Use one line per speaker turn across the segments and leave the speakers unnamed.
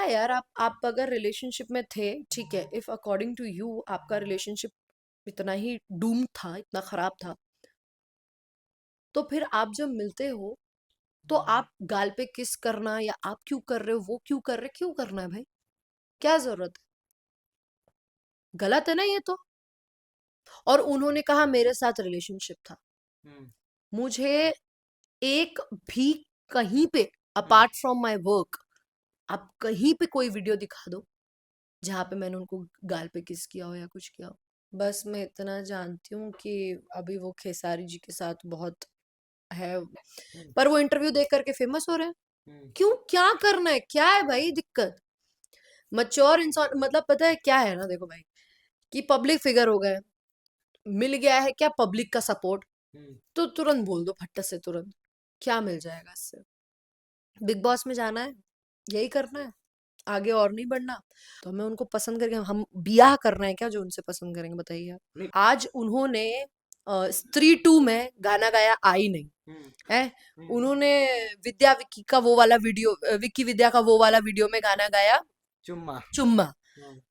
यार, आप अगर रिलेशनशिप में थे, ठीक है, इफ अकॉर्डिंग टू यू आपका रिलेशनशिप इतना ही डूम था, इतना खराब था, तो फिर आप जब मिलते हो तो आप गाल पे किस करना, या आप क्यों कर रहे हो, वो क्यों कर रहे, क्यों करना है भाई? क्या जरूरत है? गलत है ना ये तो। और उन्होंने कहा मेरे साथ रिलेशनशिप था।
हम्म
मुझे एक भी कहीं पे,
हम्म
अपार्ट फ्रॉम माय वर्क, आप कहीं पे कोई वीडियो दिखा दो जहां पे मैंने उनको गाल पे किस किया हो या कुछ किया हो। बस मैं इतना जानती हूँ कि अभी वो खेसारी जी के साथ बहुत है,
हम्म
पर वो इंटरव्यू देख करके फेमस हो रहे हैं।
हम्म
क्यों? क्या करना है? क्या है भाई दिक्कत? मच्योर इंसान मतलब पता है क्या है ना, देखो भाई, कि पब्लिक फिगर हो गए, मिल गया है क्या पब्लिक का सपोर्ट,
हम्म
तो तुरंत बोल दो फट्टा से तुरंत। क्या मिल जाएगा इससे? बिग बॉस में जाना है, यही करना है, आगे और नहीं बढ़ना। तो हमें उनको पसंद करके हम बियाह कर रहे हैं क्या जो उनसे पसंद करेंगे, बताइए आप।
नहीं।
आज उन्होंने स्त्री 2 में गाना गाया, आई नहीं
हम्म
है।
हम्म
उन्होंने विद्या विक्की का वो वाला वीडियो, विक्की विद्या का वो वाला वीडियो में गाना गाया,
चुम्मा।
चुम्मा।
हम्म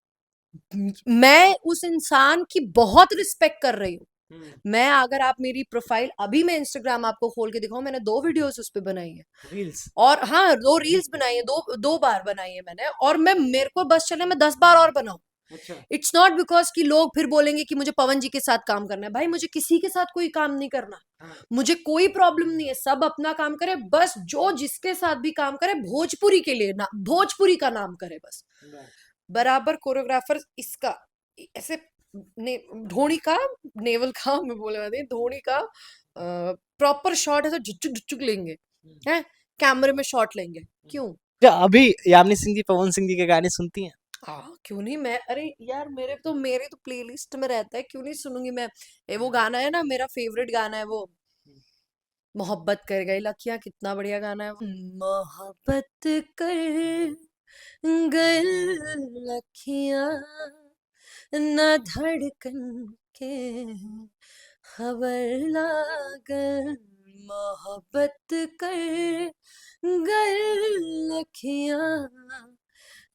मैं उस इंसान की बहुत रिस्पेक्ट कर रही हूँ।
हम्म
मैं अगर आप मेरी प्रोफाइल अभी मैं इंस्टाग्राम आपको खोल के दिखाऊं, मैंने 2 वीडियोस उस पे बनाई है।
रील्स।
और हाँ, 2 रील्स बनाई है, दो बार बनाई है मैंने, और मैं मेरे को बस चले मैं 10 बार और बनाऊं।
अच्छा।
इट्स नॉट बिकॉज कि लोग फिर बोलेंगे कि मुझे पवन जी के साथ काम करना है। भाई मुझे किसी के साथ कोई काम नहीं करना,
हाँ।
मुझे कोई प्रॉब्लम नहीं है, सब अपना काम करे, बस जो जिसके साथ भी काम करे भोजपुरी के लिए ना, भोजपुरी का नाम करे बस।
बस।
बराबर कोरियोग्राफर इसका ऐसे धोनी का, नेवल का मैं बोले वाली धोनी का प्रॉपर शॉट है तो झुच्चुक झुच्चुक लेंगे,
हम्म
हैं, कैमरे में शॉट लेंगे।
हम्म।
क्यों?
क्या अभी यामिनी सिंह जी पवन सिंह जी के गाने सुनती हैं?
हाँ क्यों नहीं, मैं, अरे यार मेरे तो प्लेलिस्ट में रहता है, क्यों नहीं सुनूंगी मैं। ये वो गाना है ना, मेरा फेवरेट गाना है वो,
हम्म।
मोहब्बत कर गई लखियां, कितना बढ़िया गाना है वो। मोहब्बत कर गई लखियां, न धड़कन के खबर लागल, मोहब्बत कर गई लखियां,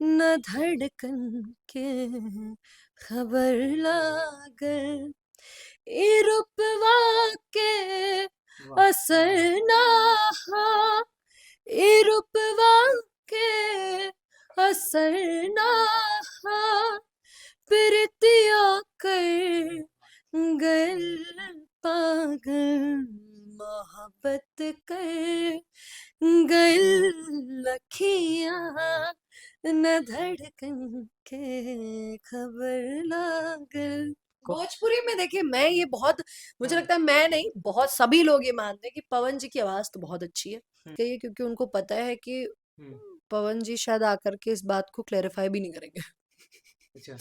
न धड़कन के खबर लागल, ई रूपवा के
वाह।
असर ना हा, ई रूपवा के असर ना हा, प्रीतिया कर गल पागल, मोहब्बत कर गल लखियां, न धड़कन के खबर लागल। भोजपुरी में देखिए, मैं ये बहुत, मुझे
हाँ।
लगता है मैं नहीं, बहुत सभी लोग ये मानते हैं कि पवन जी की आवाज तो बहुत अच्छी है। कहिए, क्योंकि उनको पता है कि
हम्म
पवन जी शायद आकर के इस बात को क्लेरिफाई भी नहीं करेंगे।
अच्छा।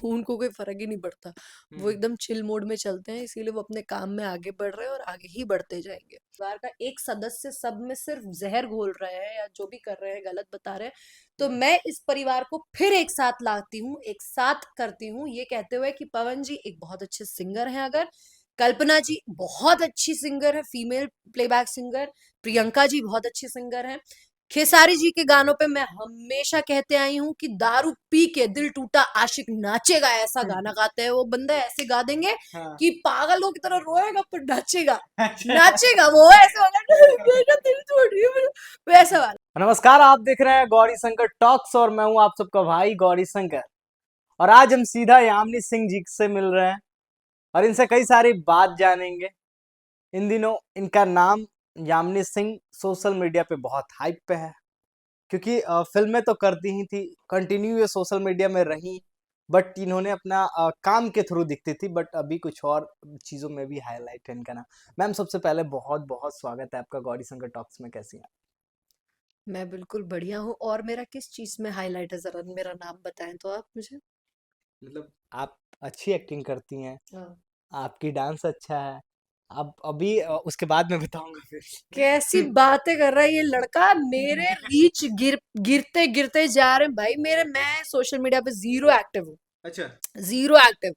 उनको कोई फर्क ही नहीं पड़ता, वो
हम्म
एकदम चिल मोड में चलते हैं, इसीलिए वो अपने काम में आगे बढ़ रहे हैं और आगे ही बढ़ते जाएंगे। परिवार का एक सदस्य सब में सिर्फ जहर घोल रहे हैं या जो भी कर रहे हैं गलत बता रहे हैं, तो मैं इस परिवार को फिर एक साथ लाती हूँ, एक साथ करती हूँ, ये कहते हुए कि पवन जी एक बहुत अच्छे सिंगर हैं, अगर कल्पना जी बहुत अच्छी सिंगर है, female playback singer, Priyanka ji बहुत अच्छी सिंगर हैं, खेसारी जी के गानों पे मैं हमेशा कहते आई हूँ कि दारू पी के दिल टूटा आशिक नाचेगा, ऐसा गाना गाते हैं वो बंदे, ऐसे गा देंगे
हाँ।
कि पागलों की तरह रोएगा पर नाचेगा।
अच्छा।
नाचेगा वो, ऐसे होगा मेरा दिल तोड़ रही है, वैसा वाला।
नमस्कार, आप देख रहे हैं गौरी शंकर टॉक्स और मैं हूं आप सबका भाई गौरी शंकर। और आज हम सीधा यामिनी सिंह जी से मिल रहे हैं और इनसे कई सारी बात जानेंगे। इन दिनों इनका नाम यामिनी सिंह सोशल मीडिया पे बहुत हाइप पे है, क्योंकि फिल्में तो करती ही थी, कंटिन्यू ये सोशल मीडिया में रही, बट इन्होंने अपना काम के थ्रू दिखती थी, बट अभी कुछ और चीज़ों में भी हाईलाइट है इनका नाम। मैम, सबसे पहले बहुत बहुत स्वागत है आपका गौरी शंकर टॉक्स में, कैसी हैं?
मैं बिल्कुल बढ़िया हूँ, और मेरा किस चीज में हाईलाइट है, जरा मेरा नाम बताएं तो आप मुझे।
मतलब आप अच्छी एक्टिंग करती हैं,
हाँ।
आपकी डांस अच्छा है। अब अभी उसके बाद मैं बताऊंगा
कैसी
फिर।
बातें कर रहा है ये लड़का, मेरे रीच गिरते गिरते जा रहे हैं भाई मेरे। मैं सोशल मीडिया पे जीरो एक्टिव हूँ,
अच्छा।
Zero active.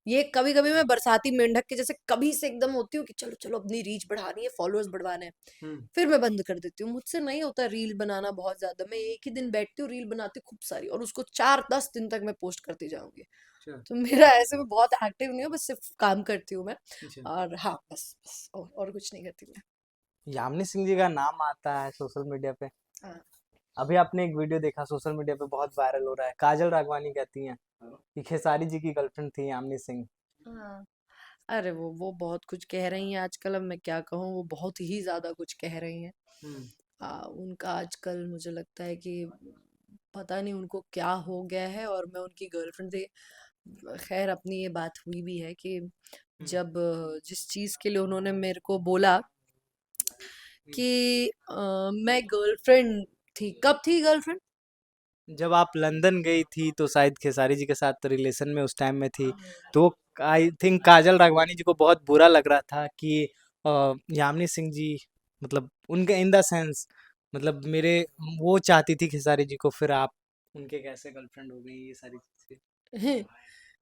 ये कभी कभी मैं बरसाती मेंढक के जैसे कभी से एकदम होती हूँ कि चलो चलो अपनी रीच बढ़ानी है, फॉलोअर्स बढ़वाने हैं, फिर मैं बंद कर देती हूँ। मुझसे नहीं होता रील बनाना बहुत ज्यादा, मैं एक ही दिन बैठती हूँ रील बनाती हूँ खूब सारी, और उसको 4-10 दिन तक मैं पोस्ट करती जाऊंगी।
अच्छा।
तो मेरा ऐसे में बहुत एक्टिव नहीं हूँ, बस सिर्फ काम करती हूँ मैं।
अच्छा।
और हाँ, बस और कुछ नहीं करती मैं।
यामिनी सिंह जी का नाम आता है सोशल मीडिया पे।
हाँ।
अभी आपने एक वीडियो देखा सोशल मीडिया पे बहुत वायरल हो रहा है, काजल राघवानी कहती हैं कि खेसारी जी की गर्लफ्रेंड थी यामिनी सिंह।
हाँ। अरे वो बहुत कुछ कह रही हैं आजकल, अब मैं क्या कहूँ, वो बहुत ही ज्यादा कुछ कह रही हैं।
हम्म।
उनका आजकल मुझे लगता है कि पता नहीं उनको क्या हो गया है, और मैं उनकी गर्लफ्रेंड से, खैर अपनी ये बात हुई भी है कि
हम्म।
जब जिस चीज के लिए उन्होंने मेरे को बोला
हम्म।
कि मैं गर्लफ्रेंड थी, कब थी गर्लफ्रेंड?
जब आप लंदन गई थी तो शायद खेसारी जी के साथ रिलेशन में उस टाइम में थी, तो आई थिंक काजल राघवानी जी को बहुत बुरा लग रहा था कि यामिनी सिंह जी, मतलब उनके इन द सेंस, मतलब मेरे, वो चाहती थी खेसारी जी को, फिर आप उनके कैसे गर्लफ्रेंड हो गई, ये सारी चीजें।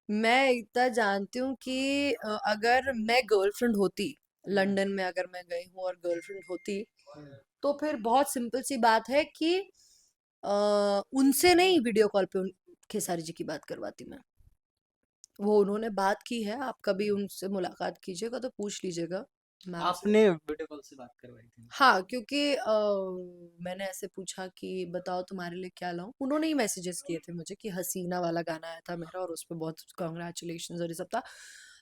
मैं इतना जानती हूँ कि अगर मैं गर्लफ्रेंड होती,
हम्म।
लंदन में अगर मैं गई हूँ और गर्लफ्रेंड होती,
हम्म।
तो फिर बहुत सिंपल सी बात है कि उनसे नहीं वीडियो कॉल पे खेसारी जी की बात करवाती मैं। वो उन्होंने बात की है, आप कभी
हम्म।
उनसे मुलाकात कीजिएगा तो पूछ लीजिएगा मैम से।
आपने वीडियो कॉल से बात करवाई थी उनसे?
हाँ, क्योंकि मैंने ऐसे पूछा कि बताओ तुम्हारे लिए क्या लाऊं, उन्होंने ही मैसेजेस किए थे मुझे कि हसीना वाला गाना आया था मेरा और उस पे बहुत कॉन्ग्रेचुलेशन और ये सब था।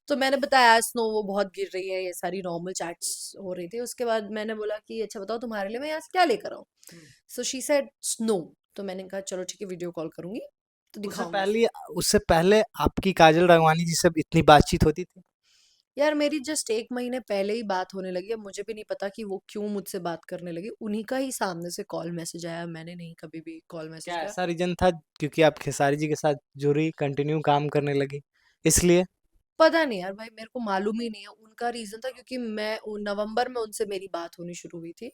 तो मैंने बताया स्नो वो बहुत गिर रही है, ये सारी नॉर्मल चैट्स हो रही थी। उसके बाद मैंने बोला कि अच्छा बताओ तुम्हारे लिए मैं यहाँ से क्या लेकर आऊँ।
Hmm.
So she said snow. तो मैंने कहा चलो ठीक है, वीडियो कॉल करूंगी तो
उससे
दिखाऊंगी।
पहले उससे पहले आपकी काजल राघवानी जी से इतनी बातचीत होती थी?
यार मेरी जस्ट 1 महीने पहले ही बात होने लगी, अब मुझे भी नहीं पता कि वो क्यों मुझसे बात करने लगी, उन्हीं का ही सामने से कॉल मैसेज आया, मैंने नहीं कभी भी कॉल मैसेज
क्या
किया।
ऐसा रीजन था क्योंकि आप खेसारी जी के साथ जुड़ी, कंटिन्यू काम करने लगी, इसलिए?
पता नहीं यार भाई, मेरे को मालूम ही नहीं है उनका रीजन था, क्योंकि मैं नवंबर में उनसे मेरी बात होनी शुरू हुई थी,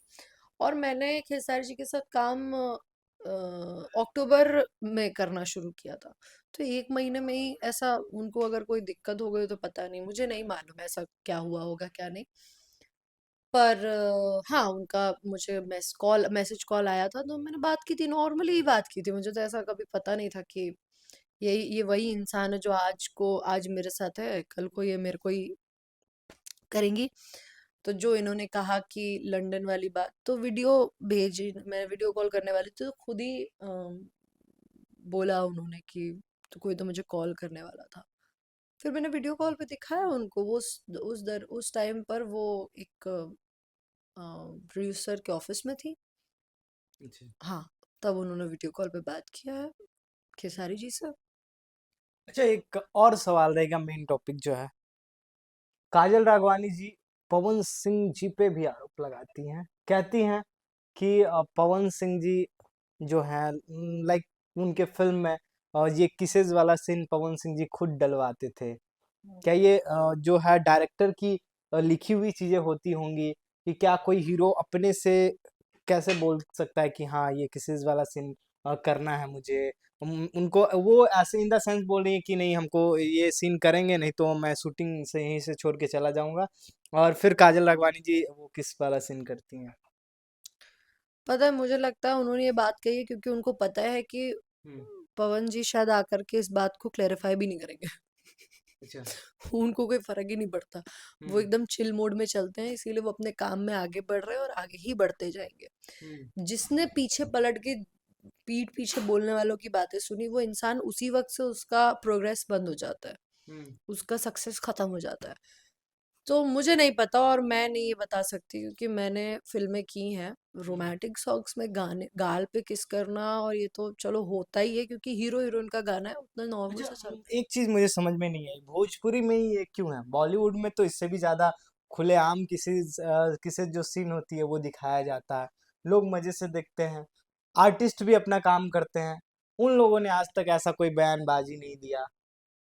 और मैंने खेसारी जी के साथ काम अक्टूबर में करना शुरू किया था। तो 1 महीने में ही ऐसा उनको अगर कोई दिक्कत हो गई तो पता नहीं, मुझे नहीं मालूम ऐसा क्या हुआ होगा क्या नहीं। पर हाँ, उनका मुझे मैसेज कॉल आया था तो मैंने बात की थी, नॉर्मली ही बात की थी। मुझे तो ऐसा कभी पता नहीं था कि ये वही इंसान है जो आज मेरे साथ है, कल को ये मेरे को ही करेंगी। तो जो इन्होंने कहा कि लंदन वाली बात, तो वीडियो भेजी, मैं वीडियो कॉल करने वाली थी तो खुद ही बोला उन्होंने कि तो कोई तो मुझे कॉल करने वाला था। फिर मैंने वीडियो कॉल पे दिखाया उनको, वो उस टाइम पर वो एक प्रोड्यूसर के ऑफिस में थी।
अच्छा।
हाँ, तब उन्होंने वीडियो कॉल पे बात किया है खेसारी जी से।
अच्छा, एक और सवाल रहेगा, मेन टॉपिक जो है, काजल राघवानी जी पवन सिंह जी पे भी आरोप लगाती हैं, कहती हैं कि पवन सिंह जी जो है, लाइक उनके फिल्म में ये किसेज वाला सीन पवन सिंह जी खुद डलवाते थे। क्या ये जो है डायरेक्टर की लिखी हुई चीजें होती होंगी, कि क्या कोई हीरो अपने से कैसे बोल सकता है कि हाँ ये किसी वाला सीन करना है मुझे? उनको वो ऐसे इन द सेंस बोल रही है कि नहीं, हमको ये सीन करेंगे, नहीं तो मैं शूटिंग से यहीं से छोड़ के चला जाऊंगा, और फिर काजल राघवानी जी वो किस वाला सीन करती हैं?
पता है, मुझे लगता है उन्होंने ये बात कही है क्योंकि उनको पता है कि
हम्म।
पवन जी शायद आकर के इस बात को क्लेरिफाई भी नहीं करेंगे।
अच्छा।
उनको कोई फर्क ही नहीं पड़ता, वो
हम्म।
एकदम चिल मोड में चलते हैं, इसीलिए वो अपने काम में आगे बढ़ रहे हैं और आगे ही बढ़ते जाएंगे।
हम्म।
जिसने पीछे पलट के पीठ पीछे बोलने वालों की बातें सुनी, वो इंसान उसी वक्त से उसका प्रोग्रेस बंद हो जाता है,
हम्म।
उसका सक्सेस खत्म हो जाता है। तो मुझे नहीं पता और मैं नहीं ये बता सकती क्योंकि मैंने फिल्में की हैं।
हम्म।
रोमांटिक सॉन्ग्स में गाने गाल पे किस करना और ये तो चलो होता ही है, क्योंकि हीरो हीरोइन का गाना है, उतना नॉर्मल
अच्छा,
सा चलता है।
एक चीज मुझे समझ में नहीं आई, भोजपुरी में ही ये क्यों है? बॉलीवुड में तो इससे भी ज्यादा खुलेआम किसी जो सीन होती है वो दिखाया जाता है, लोग मजे से देखते हैं, आर्टिस्ट भी अपना काम करते हैं। उन लोगों ने आज तक ऐसा कोई बयानबाजी नहीं दिया,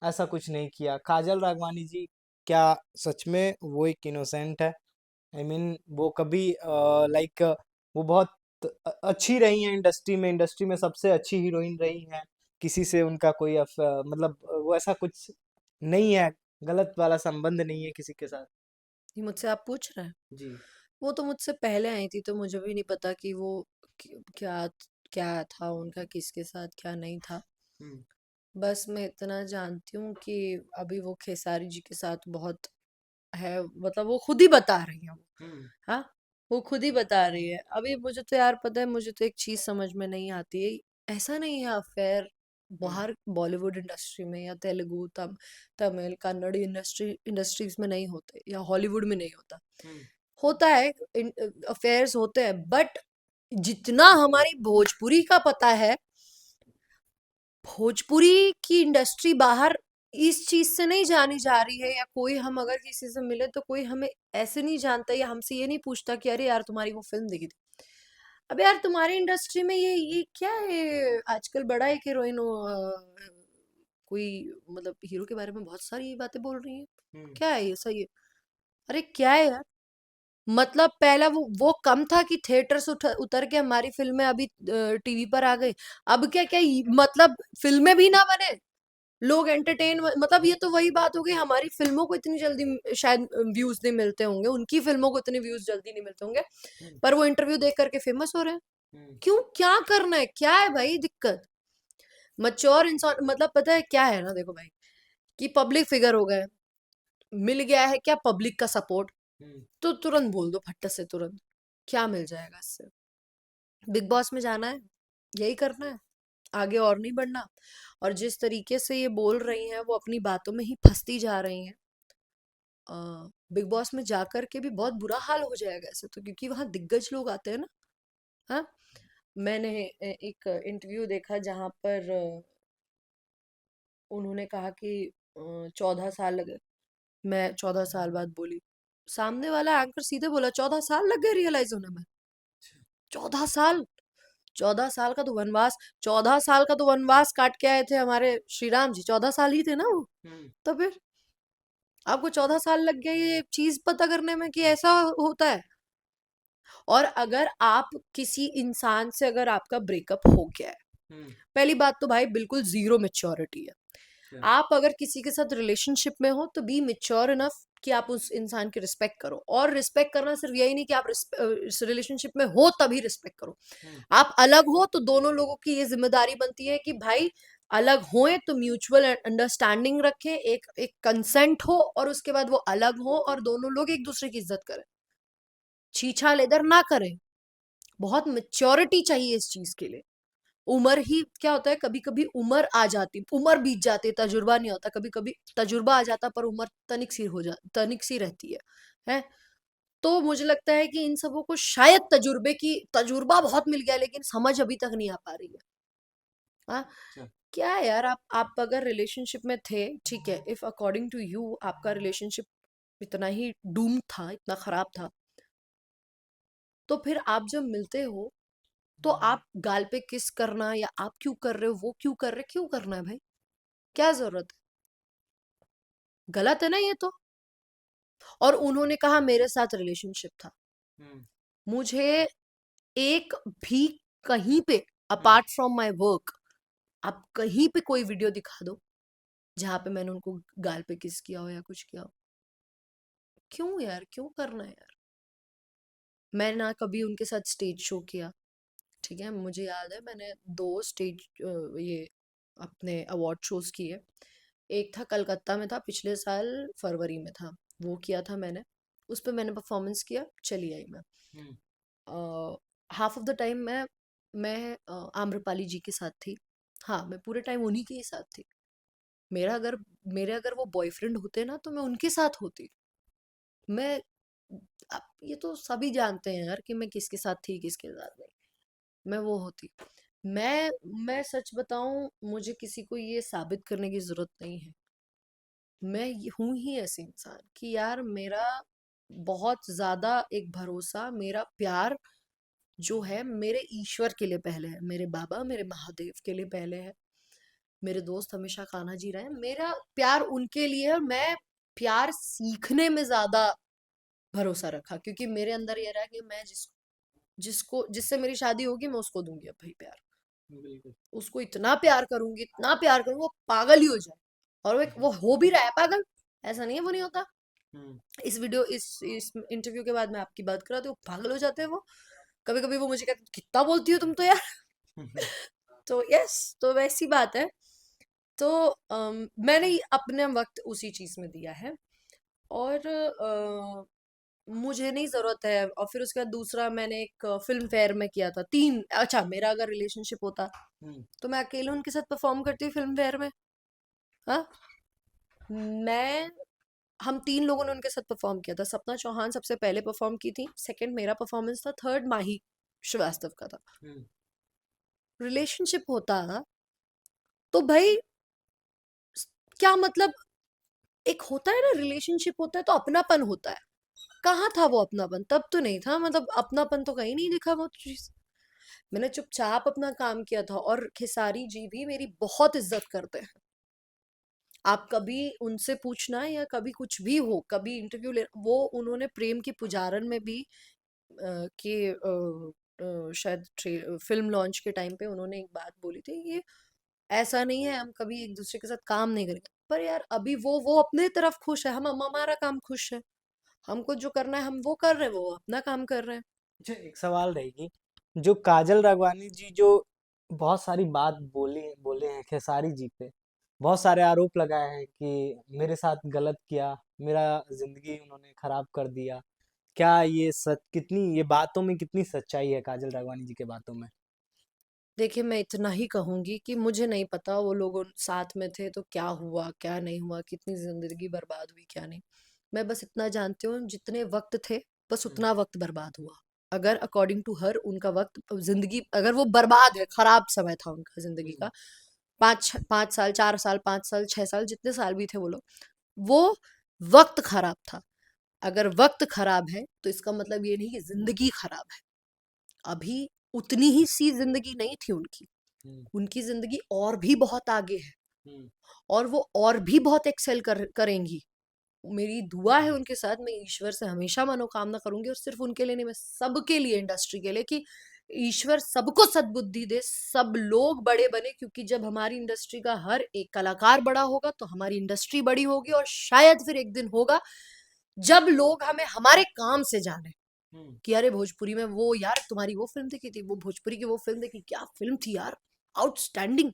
ऐसा कुछ नहीं किया। काजल राघवानी जी क्या सच में वो एक इनोसेंट है? आई मीन वो कभी लाइक वो बहुत अच्छी रही हैं इंडस्ट्री में, इंडस्ट्री में सबसे अच्छी हीरोइन रही हैं, किसी से उनका कोई मतलब वो ऐसा कुछ नहीं है, गलत वाला संबंध नहीं है किसी के साथ।
ये मुझसे आप पूछ रहे हैं?
जी।
वो तो मुझसे पहले आई थी, तो मुझे भी नहीं पता कि वो क्या क्या था उनका, किसके साथ क्या नहीं था।
हम्म।
बस मैं इतना जानती हूँ कि अभी वो खेसारी जी के साथ बहुत है, मतलब वो खुद ही बता रही है वो।
हम्म।
हाँ, वो खुद ही बता रही है। अभी मुझे तो यार पता है, मुझे तो एक चीज समझ में नहीं आती है, ऐसा नहीं है अफेयर
हम्म।
बाहर बॉलीवुड इंडस्ट्री में या तेलुगु तमिल कन्नड़ इंडस्ट्रीज में नहीं होते, या हॉलीवुड में नहीं होता।
हम्म।
होता है, अफेयर्स होते हैं, बट जितना हमारी भोजपुरी का पता है, भोजपुरी की इंडस्ट्री बाहर इस चीज से नहीं जानी जा रही है, या कोई हम अगर किसी से मिले तो कोई हमें ऐसे नहीं जानता या हमसे ये नहीं पूछता कि अरे यार तुम्हारी वो फिल्म देखी थी। अब यार तुम्हारी इंडस्ट्री में ये क्या है, आजकल बड़ा एक हीरोइन कोई, मतलब हीरो के बारे में बहुत सारी बातें बोल रही है।
हम्म।
क्या है ये सही है? अरे क्या है यार, मतलब पहला वो कम था कि थिएटर से उतर के हमारी फिल्में अभी टीवी पर आ गई। अब क्या क्या मतलब फिल्में भी ना बने, लोग एंटरटेन, मतलब ये तो वही बात हो गई, हमारी फिल्मों को इतनी जल्दी शायद व्यूज नहीं मिलते होंगे, उनकी फिल्मों को इतने व्यूज जल्दी नहीं मिलते होंगे,
हम्म।
पर वो इंटरव्यू देख करके फेमस हो रहे हैं।
हम्म।
क्यों, क्या करना है, क्या है भाई दिक्कत? मच्योर इंसान, मतलब पता है क्या है ना, देखो भाई, कि पब्लिक फिगर हो गए, मिल गया है क्या पब्लिक का सपोर्ट,
हम्म।
तो तुरंत बोल दो फट्ट से तुरंत, क्या मिल जाएगा इससे? बिग बॉस में जाना है, यही करना है, आगे और नहीं बढ़ना। और जिस तरीके से ये बोल रही हैं, वो अपनी बातों में ही फंसती जा रही हैं। बिग बॉस में जाकर के भी बहुत बुरा हाल हो जाएगा ऐसे तो, क्योंकि वहां दिग्गज लोग आते हैं ना। हाँ, मैंने एक इंटरव्यू देखा जहां पर उन्होंने कहा कि 14 साल लगे। मैं 14 साल बाद बोली, सामने वाला एंकर सीधे बोला 14 साल लग गए रियलाइज होने में। 14 साल, 14 साल का तो वनवास, 14 साल का तो वनवास काट के आए थे हमारे श्री राम जी, 14 साल ही थे ना वो।
हम्म।
तो फिर आपको 14 साल लग गए ये चीज पता करने में कि ऐसा होता है। और अगर आप किसी इंसान से, अगर आपका ब्रेकअप हो गया है,
हम्म।
पहली बात तो भाई बिल्कुल जीरो मेच्योरिटी है।
क्या?
आप अगर किसी के साथ रिलेशनशिप में हो तो बी मेच्योर इनफ कि आप उस इंसान की रिस्पेक्ट करो। और रिस्पेक्ट करना सिर्फ यही नहीं कि आप रिलेशनशिप में हो तभी रिस्पेक्ट करो।
हम्म।
आप अलग हो तो दोनों लोगों की ये जिम्मेदारी बनती है कि भाई अलग होए तो म्यूचुअल अंडरस्टैंडिंग रखें, एक एक कंसेंट हो, और उसके बाद वो अलग हो और दोनों लोग एक दूसरे की इज्जत करें, छीछा लेदर ना करें। बहुत मेच्योरिटी चाहिए इस चीज के लिए। उम्र ही क्या होता है, कभी कभी उम्र आ जाती, उम्र बीत जाती है, तजुर्बा नहीं होता, कभी कभी तजुर्बा आ जाता पर उम्र तनिक सी रहती है। तो मुझे लगता है कि इन सबों को शायद तजुर्बा बहुत मिल गया, लेकिन समझ अभी तक नहीं आ पा रही है। हाँ,
अच्छा।
क्या है यार, आप अगर रिलेशनशिप में थे, ठीक है, इफ अकॉर्डिंग टू यू आपका रिलेशनशिप इतना ही डूम था, इतना खराब था, तो फिर आप जब मिलते हो तो आप गाल पे किस करना, या आप क्यों कर रहे हो, वो क्यों कर रहे, क्यों करना है भाई? क्या जरूरत है? गलत है ना ये तो। और उन्होंने कहा मेरे साथ रिलेशनशिप था।
हम्म।
मुझे एक भी कहीं पे,
हम्म।
अपार्ट फ्रॉम माय वर्क, आप कहीं पे कोई वीडियो दिखा दो जहां पे मैंने उनको गाल पे किस किया हो या कुछ किया हो। क्यों यार, क्यों करना है यार? मैं ना कभी उनके साथ स्टेज शो किया, ठीक है, मुझे याद है मैंने 2 स्टेज ये अपने अवार्ड शोज किए। एक था कलकत्ता में, था पिछले साल फरवरी में था, वो किया था मैंने। उस पे मैंने परफॉर्मेंस किया, चली आई मैं।
हम्म।
हाफ ऑफ द टाइम मैं आम्रपाली जी के साथ थी। हाँ, मैं पूरे टाइम उन्हीं के ही साथ थी। मेरा अगर मेरे अगर वो बॉयफ्रेंड होते ना तो मैं उनके साथ होती। मैं, अब ये तो सभी जानते हैं यार कि मैं किसके साथ थी किसके साथ नहीं, मैं वो होती। मैं मैं सच बताऊं, मुझे किसी को ये साबित करने की जरूरत नहीं है। मैं हूं ही ऐसी इंसान कि यार मेरा बहुत ज्यादा एक भरोसा, मेरा प्यार जो है मेरे ईश्वर के लिए पहले है, मेरे बाबा मेरे महादेव के लिए पहले है। मेरे दोस्त हमेशा कान्हा जी रहे, मेरा प्यार उनके लिए है। और मैं प्यार सीखने में ज्यादा भरोसा रखा, क्योंकि मेरे अंदर ये रहा कि मैं जिसको जिससे मेरी शादी होगी मैं उसको दूंगी अब भाई प्यार।
बिल्कुल।
उसको इतना प्यार करूंगी, इतना प्यार करूंगी, वो पागल ही हो जाए। और वो हो भी रहा है पागल। ऐसा नहीं है वो नहीं होता।
हम्म।
इस इंटरव्यू के बाद मैं आपकी बात कराती हूँ, पागल हो जाते हैं वो। कभी कभी वो मुझे कहते कितना बोलती हो तुम तो यार। तो यस, तो वैसी बात है। तो मैंने अपने वक्त उसी चीज में दिया है। और मुझे नहीं जरूरत है। और फिर उसके बाद दूसरा मैंने एक फिल्म फेयर में किया था तीन। अच्छा, मेरा अगर रिलेशनशिप होता
हम्म।
तो मैं अकेले उनके साथ परफॉर्म करती फिल्म फेयर में। हाँ, मैं हम तीन लोगों ने उनके साथ परफॉर्म किया था। सपना चौहान सबसे पहले परफॉर्म की थी, सेकंड मेरा परफॉर्मेंस था, थर्ड माही श्रीवास्तव का था।
हम्म।
रिलेशनशिप होता तो भाई क्या मतलब, एक होता है ना रिलेशनशिप होता है तो अपनापन होता है। कहाँ था वो अपनापन? तब तो नहीं था, मतलब अपनापन तो कहीं नहीं दिखा वो चीज। मैंने चुपचाप अपना काम किया था। और खेसारी जी भी मेरी बहुत इज्जत करते हैं। आप कभी उनसे पूछना या कभी कुछ भी हो, कभी इंटरव्यू ले, वो उन्होंने प्रेम की पुजारन में भी शायद फिल्म लॉन्च के टाइम पे उन्होंने एक बात बोली थी, ये ऐसा नहीं है हम कभी एक दूसरे के साथ काम नहीं करेंगे। पर यार अभी वो अपने तरफ खुश है, हम हमारा काम खुश है। हमको जो करना है हम वो कर रहे हैं, वो अपना काम कर रहे हैं।
अच्छा, एक सवाल रहेगी। जो काजल राघवानी जी जो बहुत सारी बात बोले हैं खेसारी जी पे, बहुत सारे आरोप लगाए हैं कि मेरे साथ गलत किया, मेरा जिंदगी उन्होंने खराब कर दिया। क्या ये सच, कितनी ये बातों में कितनी सच्चाई है काजल राघवानी जी के बातों में?
देखिए, मैं इतना ही कहूंगी कि मुझे नहीं पता वो लोग साथ में थे तो क्या हुआ क्या नहीं हुआ, कितनी जिंदगी बर्बाद हुई क्या नहीं। मैं बस इतना जानती हूँ, जितने वक्त थे बस
हम्म।
उतना वक्त बर्बाद हुआ। अगर अकॉर्डिंग टू हर उनका वक्त जिंदगी अगर वो बर्बाद है, खराब समय था उनका जिंदगी
हम्म।
का, 5 साल 4 साल 5 साल 6 साल जितने साल भी थे वो लोग, वो वक्त खराब था। अगर वक्त खराब है तो इसका मतलब ये नहीं कि जिंदगी खराब है। अभी उतनी ही सी जिंदगी नहीं थी उनकी।
हम्म।
उनकी जिंदगी और भी बहुत आगे है।
हम्म।
और वो और भी बहुत एक्सेल करेंगी। मेरी दुआ है उनके साथ, मैं ईश्वर से हमेशा मनोकामना करूंगी, और सिर्फ उनके लिए नहीं, मैं सबके लिए, इंडस्ट्री के लिए, कि ईश्वर सबको सद्बुद्धि दे, सब लोग बड़े बने। क्योंकि जब हमारी इंडस्ट्री का हर एक कलाकार बड़ा होगा तो हमारी इंडस्ट्री बड़ी होगी। और शायद फिर एक दिन होगा जब लोग हमें हमारे काम से जाने,
हम्म।
कि अरे भोजपुरी में वो यार तुम्हारी वो फिल्म देखी थी, वो भोजपुरी की वो फिल्म देखी, क्या फिल्म थी यार, आउटस्टैंडिंग।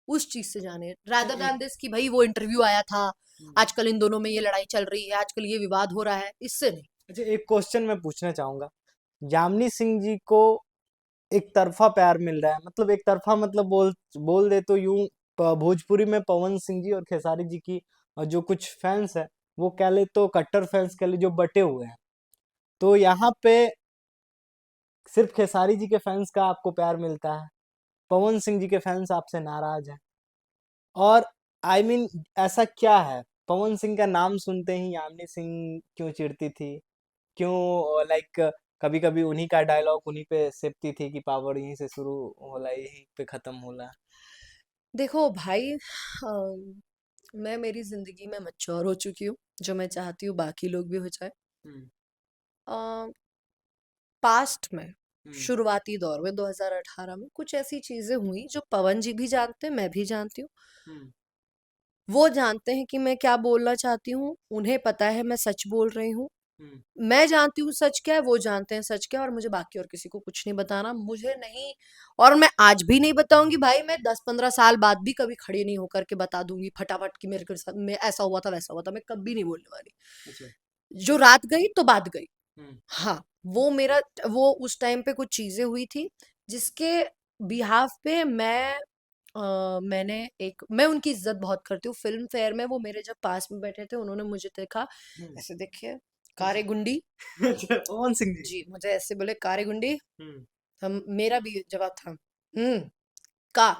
उस चीज से जाने,
अच्छा
रादर
एक
दैन दिस कि भाई वो इंटरव्यू आया था,
हम्म।
आजकल इन दोनों में ये लड़ाई चल रही है, आजकल ये विवाद हो रहा है, इससे नहीं।
अच्छा, एक क्वेश्चन मैं पूछना चाहूंगा। यामिनी सिंह जी को एक तरफा प्यार मिल रहा है, मतलब एक तरफा, मतलब बोल बोल दे तो यूं, भोजपुरी में पवन सिंह जी और खेसारी जी की जो कुछ फैंस है, वो कह ले तो कट्टर फैंस कह ले, जो बटे हुए हैं। तो यहाँ पे सिर्फ खेसारी जी के फैंस का आपको प्यार मिलता है, पवन सिंह जी के फैंस आपसे नाराज हैं। और आई I मीन ऐसा क्या है, पवन सिंह का नाम सुनते ही यामिनी सिंह क्यों चिढ़ती थी? क्यों, लाइक कभी कभी उन्हीं का डायलॉग उन्हीं पे सेपती थी कि पावर यहीं से शुरू होला यहीं पे खत्म होला?
देखो भाई, मैं मेरी जिंदगी में मैच्योर हो चुकी हूँ, जो मैं चाहती हूँ बाकी लोग भी हो जाए।
हम्म।
पास्ट में,
हम्म।
शुरुआती दौर में 2018 में कुछ ऐसी चीजें हुई जो पवन जी भी जानते हैं, मैं भी जानती हूँ।
हम्म।
वो जानते हैं कि मैं क्या बोलना चाहती हूँ, उन्हें पता है मैं सच बोल रही हूँ।
हम्म।
मैं जानती हूँ सच क्या है, वो जानते हैं सच क्या है, और मुझे बाकी और किसी को कुछ नहीं बताना, मुझे नहीं। और मैं आज भी नहीं बताऊंगी भाई, मैं 10-15 साल बाद भी कभी खड़ी नहीं होकर के बता दूंगी फटाफट कि मेरे के साथ में ऐसा हुआ था वैसा हुआ था, मैं कभी नहीं बोलने वाली।
अच्छा।
जो रात गई तो बात गई।
हम्म।
हाँ, वो मेरा, वो उस टाइम पे कुछ चीजें हुई थी जिसके बिहाफ पे मैं उनकी इज्जत बहुत करती हूँ। फिल्म फेयर में वो मेरे जब पास में बैठे थे, उन्होंने मुझे देखा,
हम्म।
ऐसे देखिए,
अच्छा।
कारे गुंडी।
अच्छा, पवन सिंह जी।
जी, मुझे ऐसे बोले कारे गुंडी।
हम्म।
हम, मेरा भी जवाब था का।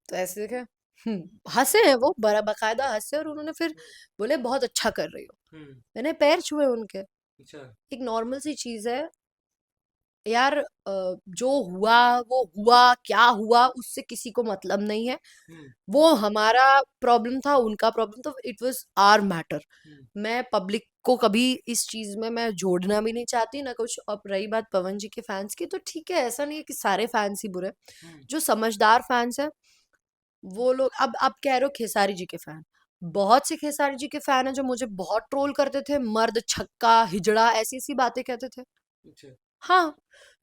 तो ऐसे देखे, हंसे हैं वो, बड़ा बकायदा हंसे, और उन्होंने फिर
हम्म।
बोले बहुत अच्छा कर रही हो।
हम्म।
मैंने पैर छुए उनके।
अच्छा।
एक नॉर्मल सी चीज है यार। जो हुआ वो हुआ, क्या हुआ उससे किसी को मतलब नहीं है।
हम्म।
वो हमारा प्रॉब्लम था, उनका प्रॉब्लम था, इट वाज आवर मैटर।
हम्म।
मैं पब्लिक को कभी इस चीज में मैं जोड़ना भी नहीं चाहती ना कुछ। अब रही बात पवन जी के फैंस की, तो ठीक है, ऐसा नहीं है कि सारे फैंस ही बुरे।
हम्म।
जो समझदार फैंस है वो लोग, अब आप कह रहे हो खेसारी जी के फैन, बहुत से खेसारी जी के फैन है जो मुझे बहुत ट्रोल करते थे, मर्द छक्का हिजड़ा ऐसी ऐसी बातें कहते थे।
अच्छा।
हाँ,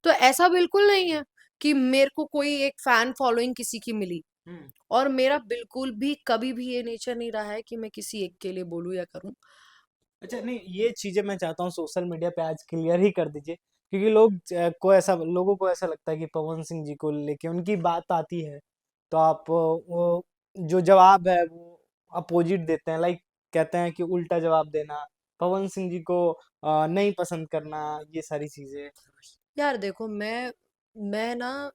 तो ऐसा बिल्कुल नहीं है कि मेरे को कोई एक फैन फॉलोइंग किसी की मिली,
हम्म।
और मेरा बिल्कुल भी कभी भी ये नेचर नहीं रहा है कि मैं किसी एक के लिए बोलूं या करूं।
अच्छा, नहीं ये चीजें मैं चाहता हूँ सोशल मीडिया पे आज क्लियर ही कर दीजिए, क्योंकि लोगों को ऐसा लगता है कि पवन सिंह जी को लेके उनकी बात आती है तो आप वो जो जवाब है वो अपोजिट देते हैं, लाइक कहते हैं कि उल्टा जवाब देना, पवन सिंह जी को नहीं पसंद करना, ये सारी चीजें।
यार देखो, मैं ना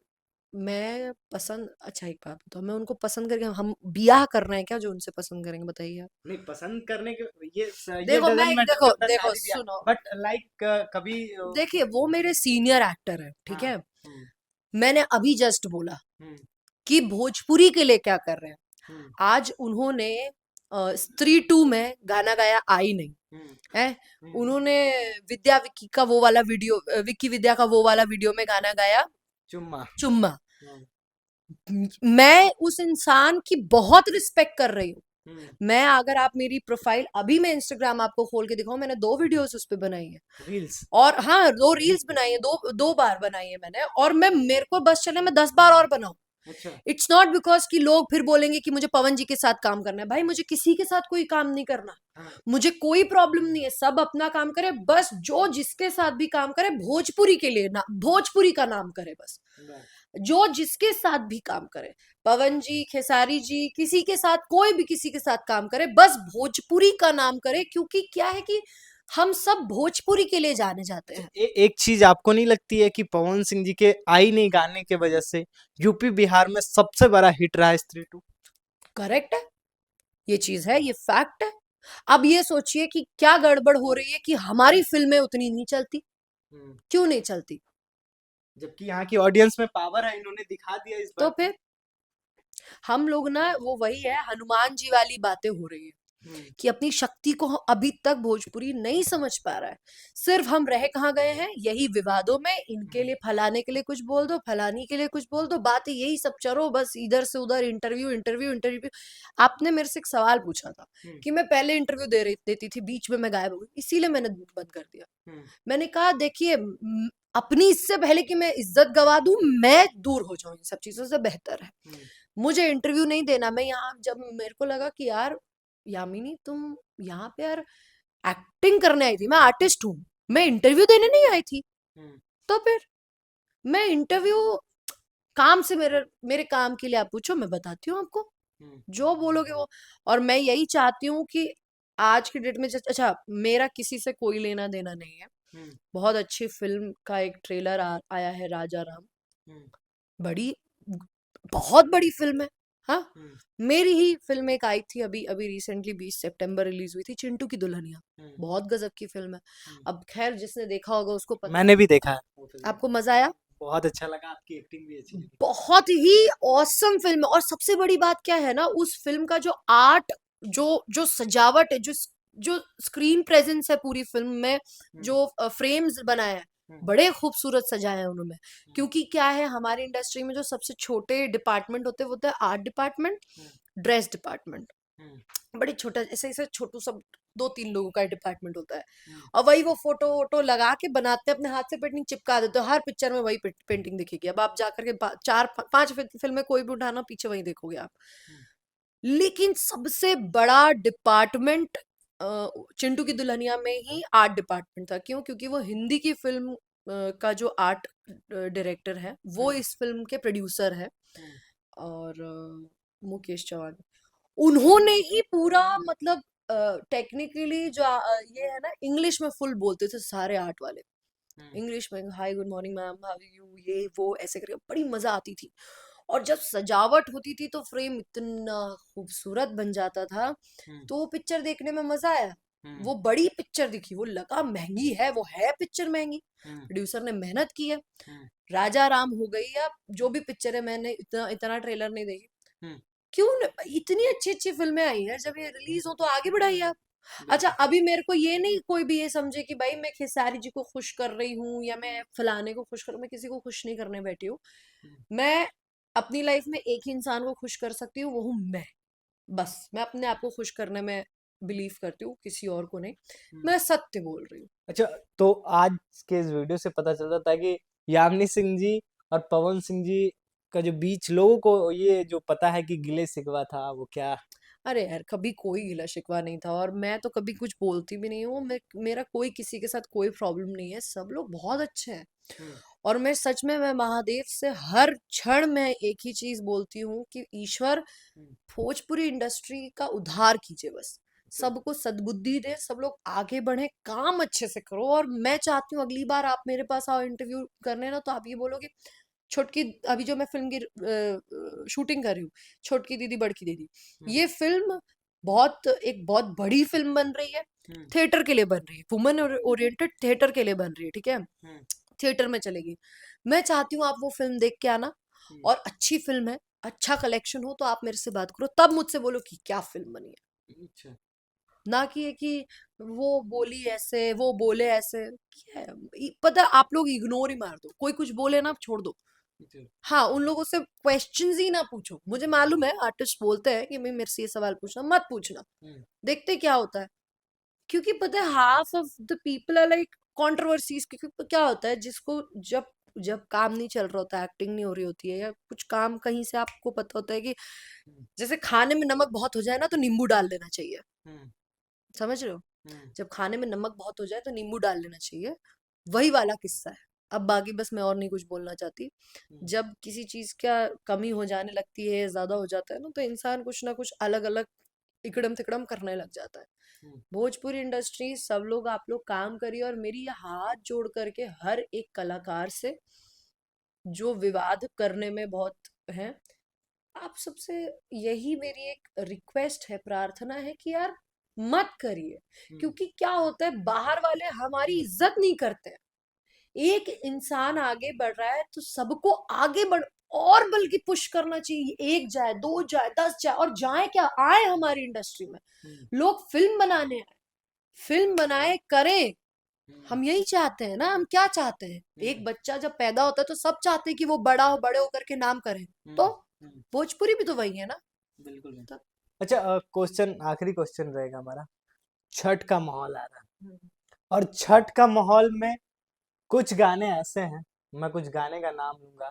मैं पसंद, अच्छा एक बात बताओ, मैं उनको पसंद करके हम बियाह कर रहे हैं क्या जो उनसे पसंद करेंगे, बताइए आप।
नहीं, पसंद करने के ये
देखो मैं
डजंट मैटर कि
देखो
उनका
देखो
शादी ब्याह,
सुनो,
बट लाइक कभी
देखिए वो मेरे सीनियर एक्टर है, ठीक
हाँ।
है।
हम्म।
मैंने अभी जस्ट बोला
हम्म।
कि भोजपुरी के लिए क्या कर रहे हैं।
हम्म।
आज उन्होंने स्त्री टू में गाना गाया आई नहीं
हम्म।
है।
हम्म।
उन्होंने विद्या विक्की का वो वाला वीडियो, विक्की विद्या का वो वाला वीडियो में गाना गाया
चुम्मा।
चुम्मा।
हम्म।
मैं उस इंसान की बहुत रिस्पेक्ट कर रही हूँ।
हम्म।
मैं अगर आप मेरी प्रोफाइल अभी मैं इंस्टाग्राम आपको खोल के दिखाऊं, मैंने 2 वीडियोस उस पे बनाई है।
रील्स।
और हाँ, 2 रील्स बनाई है, दो दो बार बनाई है मैंने, और मैं मेरे को बस चले मैं 10 बार और बनाऊं।
अच्छा।
इट्स नॉट बिकॉज कि लोग फिर बोलेंगे कि मुझे पवन जी के साथ काम करना है। भाई मुझे किसी के साथ कोई काम नहीं करना,
हाँ।
मुझे कोई प्रॉब्लम नहीं है, सब अपना काम करे, बस जो जिसके साथ भी काम करे भोजपुरी के लिए ना, भोजपुरी का नाम करे बस।
बस।
जो जिसके साथ भी काम करे, पवन जी, खेसारी जी, किसी के साथ, कोई भी किसी के साथ काम करे, बस भोजपुरी का नाम करे, क्योंकि क्या है कि हम सब भोजपुरी के लिए जाने जाते
अच्छा,
हैं।
एक चीज आपको नहीं लगती है कि पवन सिंह जी के आई नहीं गाने के वजह से यूपी बिहार में सबसे बड़ा हिट रहा है स्त्री टू?
करेक्ट है, ये चीज है, ये फैक्ट है। अब ये सोचिए कि क्या गड़बड़ हो रही है कि हमारी फिल्में उतनी नहीं चलती।
हम्म।
क्यों नहीं चलती?
जबकि यहाँ की ऑडियंस में पावर है, इन्होंने दिखा दिया इस
तो
बार पे।
फिर हम लोग ना, वो वही है, हनुमान जी वाली बातें हो रही है
हम्म।
कि अपनी शक्ति को अभी तक भोजपुरी नहीं समझ पा रहा है। सिर्फ हम रह कहाँ गए हैं, यही विवादों में, इनके लिए फलाने के लिए कुछ बोल दो, फलानी के लिए कुछ बोल दो, बातें यही सब चलो, बस इधर से उधर, इंटरव्यू इंटरव्यू इंटरव्यू। आपने मेरे से एक सवाल पूछा था
हम्म।
कि मैं पहले इंटरव्यू दे रही देती थी, बीच में मैं गायब हो गई, इसीलिए मैंने बंद कर दिया।
हम्म।
मैंने कहा देखिए, अपनी इससे पहले कि मैं इज्जत गवा दूं, मैं दूर हो जाऊं इन सब चीजों से, बेहतर है
हम्म।
मुझे इंटरव्यू नहीं देना। मैं यहाँ, जब मेरे को लगा कि यार यामिनी तुम यहाँ पे यार एक्टिंग करने आई थी, मैं आर्टिस्ट हूँ, मैं इंटरव्यू देने नहीं आई थी।
हम्म।
तो फिर मैं इंटरव्यू काम से, मेरे मेरे काम के लिए आप पूछो, मैं बताती हूँ आपको
हम्म।
जो बोलोगे वो। और मैं यही चाहती हूँ कि आज की डेट में अच्छा, मेरा किसी से कोई लेना देना नहीं है।
हम्म।
बहुत अच्छी फिल्म का एक ट्रेलर आया है, राजा राम।
हम्म।
बड़ी, बहुत बड़ी फिल्म है। हाँ,
हम्म।
मेरी ही फिल्म एक आई थी अभी अभी रिसेंटली, 20 सितंबर रिलीज हुई थी, चिंटू की दुल्हनिया।
हम्म।
बहुत गजब की फिल्म है।
हम्म।
अब खैर जिसने देखा होगा उसको पता
मैंने भी
होगा।
देखा है वो फिल्म।
आपको मजा आया?
बहुत अच्छा लगा, आपकी एक्टिंग भी अच्छी लगी।
बहुत ही औसम फिल्म है, और सबसे बड़ी बात क्या है ना, उस फिल्म का जो आर्ट, जो जो सजावट है, जो स्क्रीन प्रेजेंस है पूरी फिल्म में,
हम्म।
जो फ्रेम्स बनाए हैं,
हम्म।
बड़े खूबसूरत सजाए हैं उन्होंने।
हम्म।
क्योंकि क्या है, हमारी इंडस्ट्री में जो सबसे छोटे डिपार्टमेंट होते हैं वो होता है art department,
hmm.
Dress department.
Hmm.
बड़े छोटा, ऐसे ऐसे छोटू सब 2-3 लोगों का डिपार्टमेंट होता है।
हम्म।
और वही वो फोटो वोटो लगा के बनाते हैं, अपने हाथ से पेंटिंग चिपका देते हो, हर पिक्चर में वही पेंटिंग दिखेगी। अब आप जाकर के 4-5 फिल्में कोई भी उठाना, पीछे वही देखोगे आप।
हम्म।
लेकिन सबसे बड़ा डिपार्टमेंट चिंटू की दुल्हनिया में ही आर्ट डिपार्टमेंट था। क्यों? क्योंकि वो हिंदी की फिल्म का जो आर्ट डायरेक्टर है, वो
हम्म।
इस फिल्म के प्रोड्यूसर है।
हम्म।
और मुकेश चौहान, उन्होंने ही पूरा, मतलब टेक्निकली जो ये है ना, इंग्लिश में फुल बोलते थे सारे आर्ट वाले।
हम्म।
इंग्लिश में hi good morning ma'am, how are you, ये वो ऐसे करके बड़ी मजा आती थी। और जब सजावट होती थी तो फ्रेम इतना खूबसूरत बन जाता था।
हम्म।
तो वो पिक्चर देखने में मजा आया।
हम्म।
वो बड़ी पिक्चर दिखी, वो लगा महंगी है, वो है पिक्चर महंगी,
हम्म।
प्रोड्यूसर ने मेहनत की है।
हम्म।
राजा राम हो गई या जो भी पिक्चर है, मैंने इतना इतना ट्रेलर नहीं देखी।
हम्म।
क्यों इतनी अच्छी अच्छी फिल्में आई है, जब ये रिलीज हो तो आगे बढ़ाइए आप। अच्छा,
बिल्कुल।
अभी मेरे को ये नहीं कोई भी ये समझे कि भाई मैं खेसारी जी को खुश कर रही हूँ या मैं फलाने को खुश कर, मैं किसी को खुश नहीं करने बैठी हूँ।
हम्म।
मैं अपनी लाइफ में एक ही इंसान को खुश कर सकती हूँ, वो हूँ मैं। बस मैं अपने आप को खुश करने में बिलीव करती हूँ, किसी और को नहीं।
हम्म।
मैं सत्य बोल रही हूँ।
अच्छा, तो आज के इस वीडियो से पता चलता था कि यामिनी सिंह जी और पवन सिंह जी का जो बीच लोगों को ये जो पता है कि गिले शिकवा था वो क्या।
अरे यार, कभी कोई गिला शिकवा नहीं था, और मैं तो कभी कुछ बोलती भी नहीं हूँ। मेरा कोई किसी के साथ कोई प्रॉब्लम नहीं है, सब लोग बहुत अच्छे हैं।
हम्म।
और मैं सच में, मैं महादेव से हर क्षण में एक ही चीज बोलती हूँ कि ईश्वर
हम्म।
भोजपुरी इंडस्ट्री का उद्धार कीजिए बस।
अच्छा।
सबको सद्बुद्धि दे, सब लोग आगे बढ़े, काम अच्छे से करो। और मैं चाहती हूँ अगली बार आप मेरे पास आओ इंटरव्यू करने ना, तो आप ये बोलोगे छोटकी, अभी जो मैं फिल्म की शूटिंग कर रही हूँ, छोटकी दीदी बड़की दीदी,
हम्म।
ये फिल्म एक बहुत बड़ी फिल्म बन रही है।
हम्म।
थिएटर के लिए बन रही है, वुमेन ओरिएंटेड थिएटर के लिए बन रही है, ठीक है।
हम्म।
थिएटर में चलेगी। मैं चाहती हूँ आप वो फिल्म देख के आना,
हम्म।
और अच्छी फिल्म है, अच्छा कलेक्शन हो तो आप मेरे से बात करो, तब मुझसे बोलो कि क्या फिल्म बनी है।
अच्छा।
ना कि ये कि वो बोली ऐसे, वो बोले ऐसे। क्या है? पता है, आप लोग इग्नोर ही मार दो, कोई कुछ बोले ना, छोड़ दो।
अच्छा।
हाँ, उन लोगों से क्वेश्चंस ही ना पूछो। मुझे मालूम है आर्टिस्ट बोलते हैं कि मैं, मेरे से ये सवाल पूछना मत पूछना,
हम्म।
देखते क्या होता है। क्योंकि पता है half of the people are like controversies. क्योंकि क्या होता है, जिसको जब जब काम नहीं चल रहा होता, एक्टिंग नहीं हो रही होती है, या कुछ काम कहीं से आपको पता होता है कि
हम्म।
जैसे खाने में नमक बहुत हो जाए ना, तो नींबू डाल देना चाहिए।
हम्म।
समझ रहे हो?
हम्म।
जब खाने में नमक बहुत हो जाए तो नींबू डाल लेना चाहिए। वही वाला किस्सा है। अब बाकी बस मैं और नहीं कुछ बोलना चाहती।
हम्म।
जब किसी चीज का कमी हो जाने लगती है, ज्यादा हो जाता है ना, तो इंसान कुछ ना कुछ अलग अलग इकड़म तिकड़म करने लग जाता है।
हम्म।
भोजपुरी इंडस्ट्री, सब लोग, आप लोग काम करिए, और मेरी ये हाथ जोड़ करके हर एक कलाकार से जो विवाद करने में बहुत है, आप सबसे यही मेरी एक रिक्वेस्ट है, प्रार्थना है कि यार मत करिए।
हम्म।
क्योंकि क्या होता है, बाहर वाले हमारी इज्जत नहीं करते हैं। एक इंसान आगे बढ़ रहा है तो सबको आगे बढ़, और बल्कि पुश करना चाहिए। एक जाए, दो जाए, 10 जाए, और जाए क्या, आए हमारी इंडस्ट्री में।
हम्म।
लोग फिल्म बनाने आए, फिल्म बनाए, करें।
हम्म।
हम यही चाहते हैं ना, हम क्या चाहते हैं? एक
हम्म।
बच्चा जब पैदा होता है तो सब चाहते हैं कि वो बड़ा हो, बड़े होकर के नाम करे। तो
हम्म। हम्म।
भोजपुरी भी तो वही है ना।
बिल्कुल बिल्कुल।
तो
अच्छा, क्वेश्चन, आखिरी क्वेश्चन रहेगा हमारा। छठ का माहौल आ रहा है,
हम्म,
और छठ का माहौल में कुछ गाने ऐसे हैं, मैं कुछ गाने का नाम लूंगा,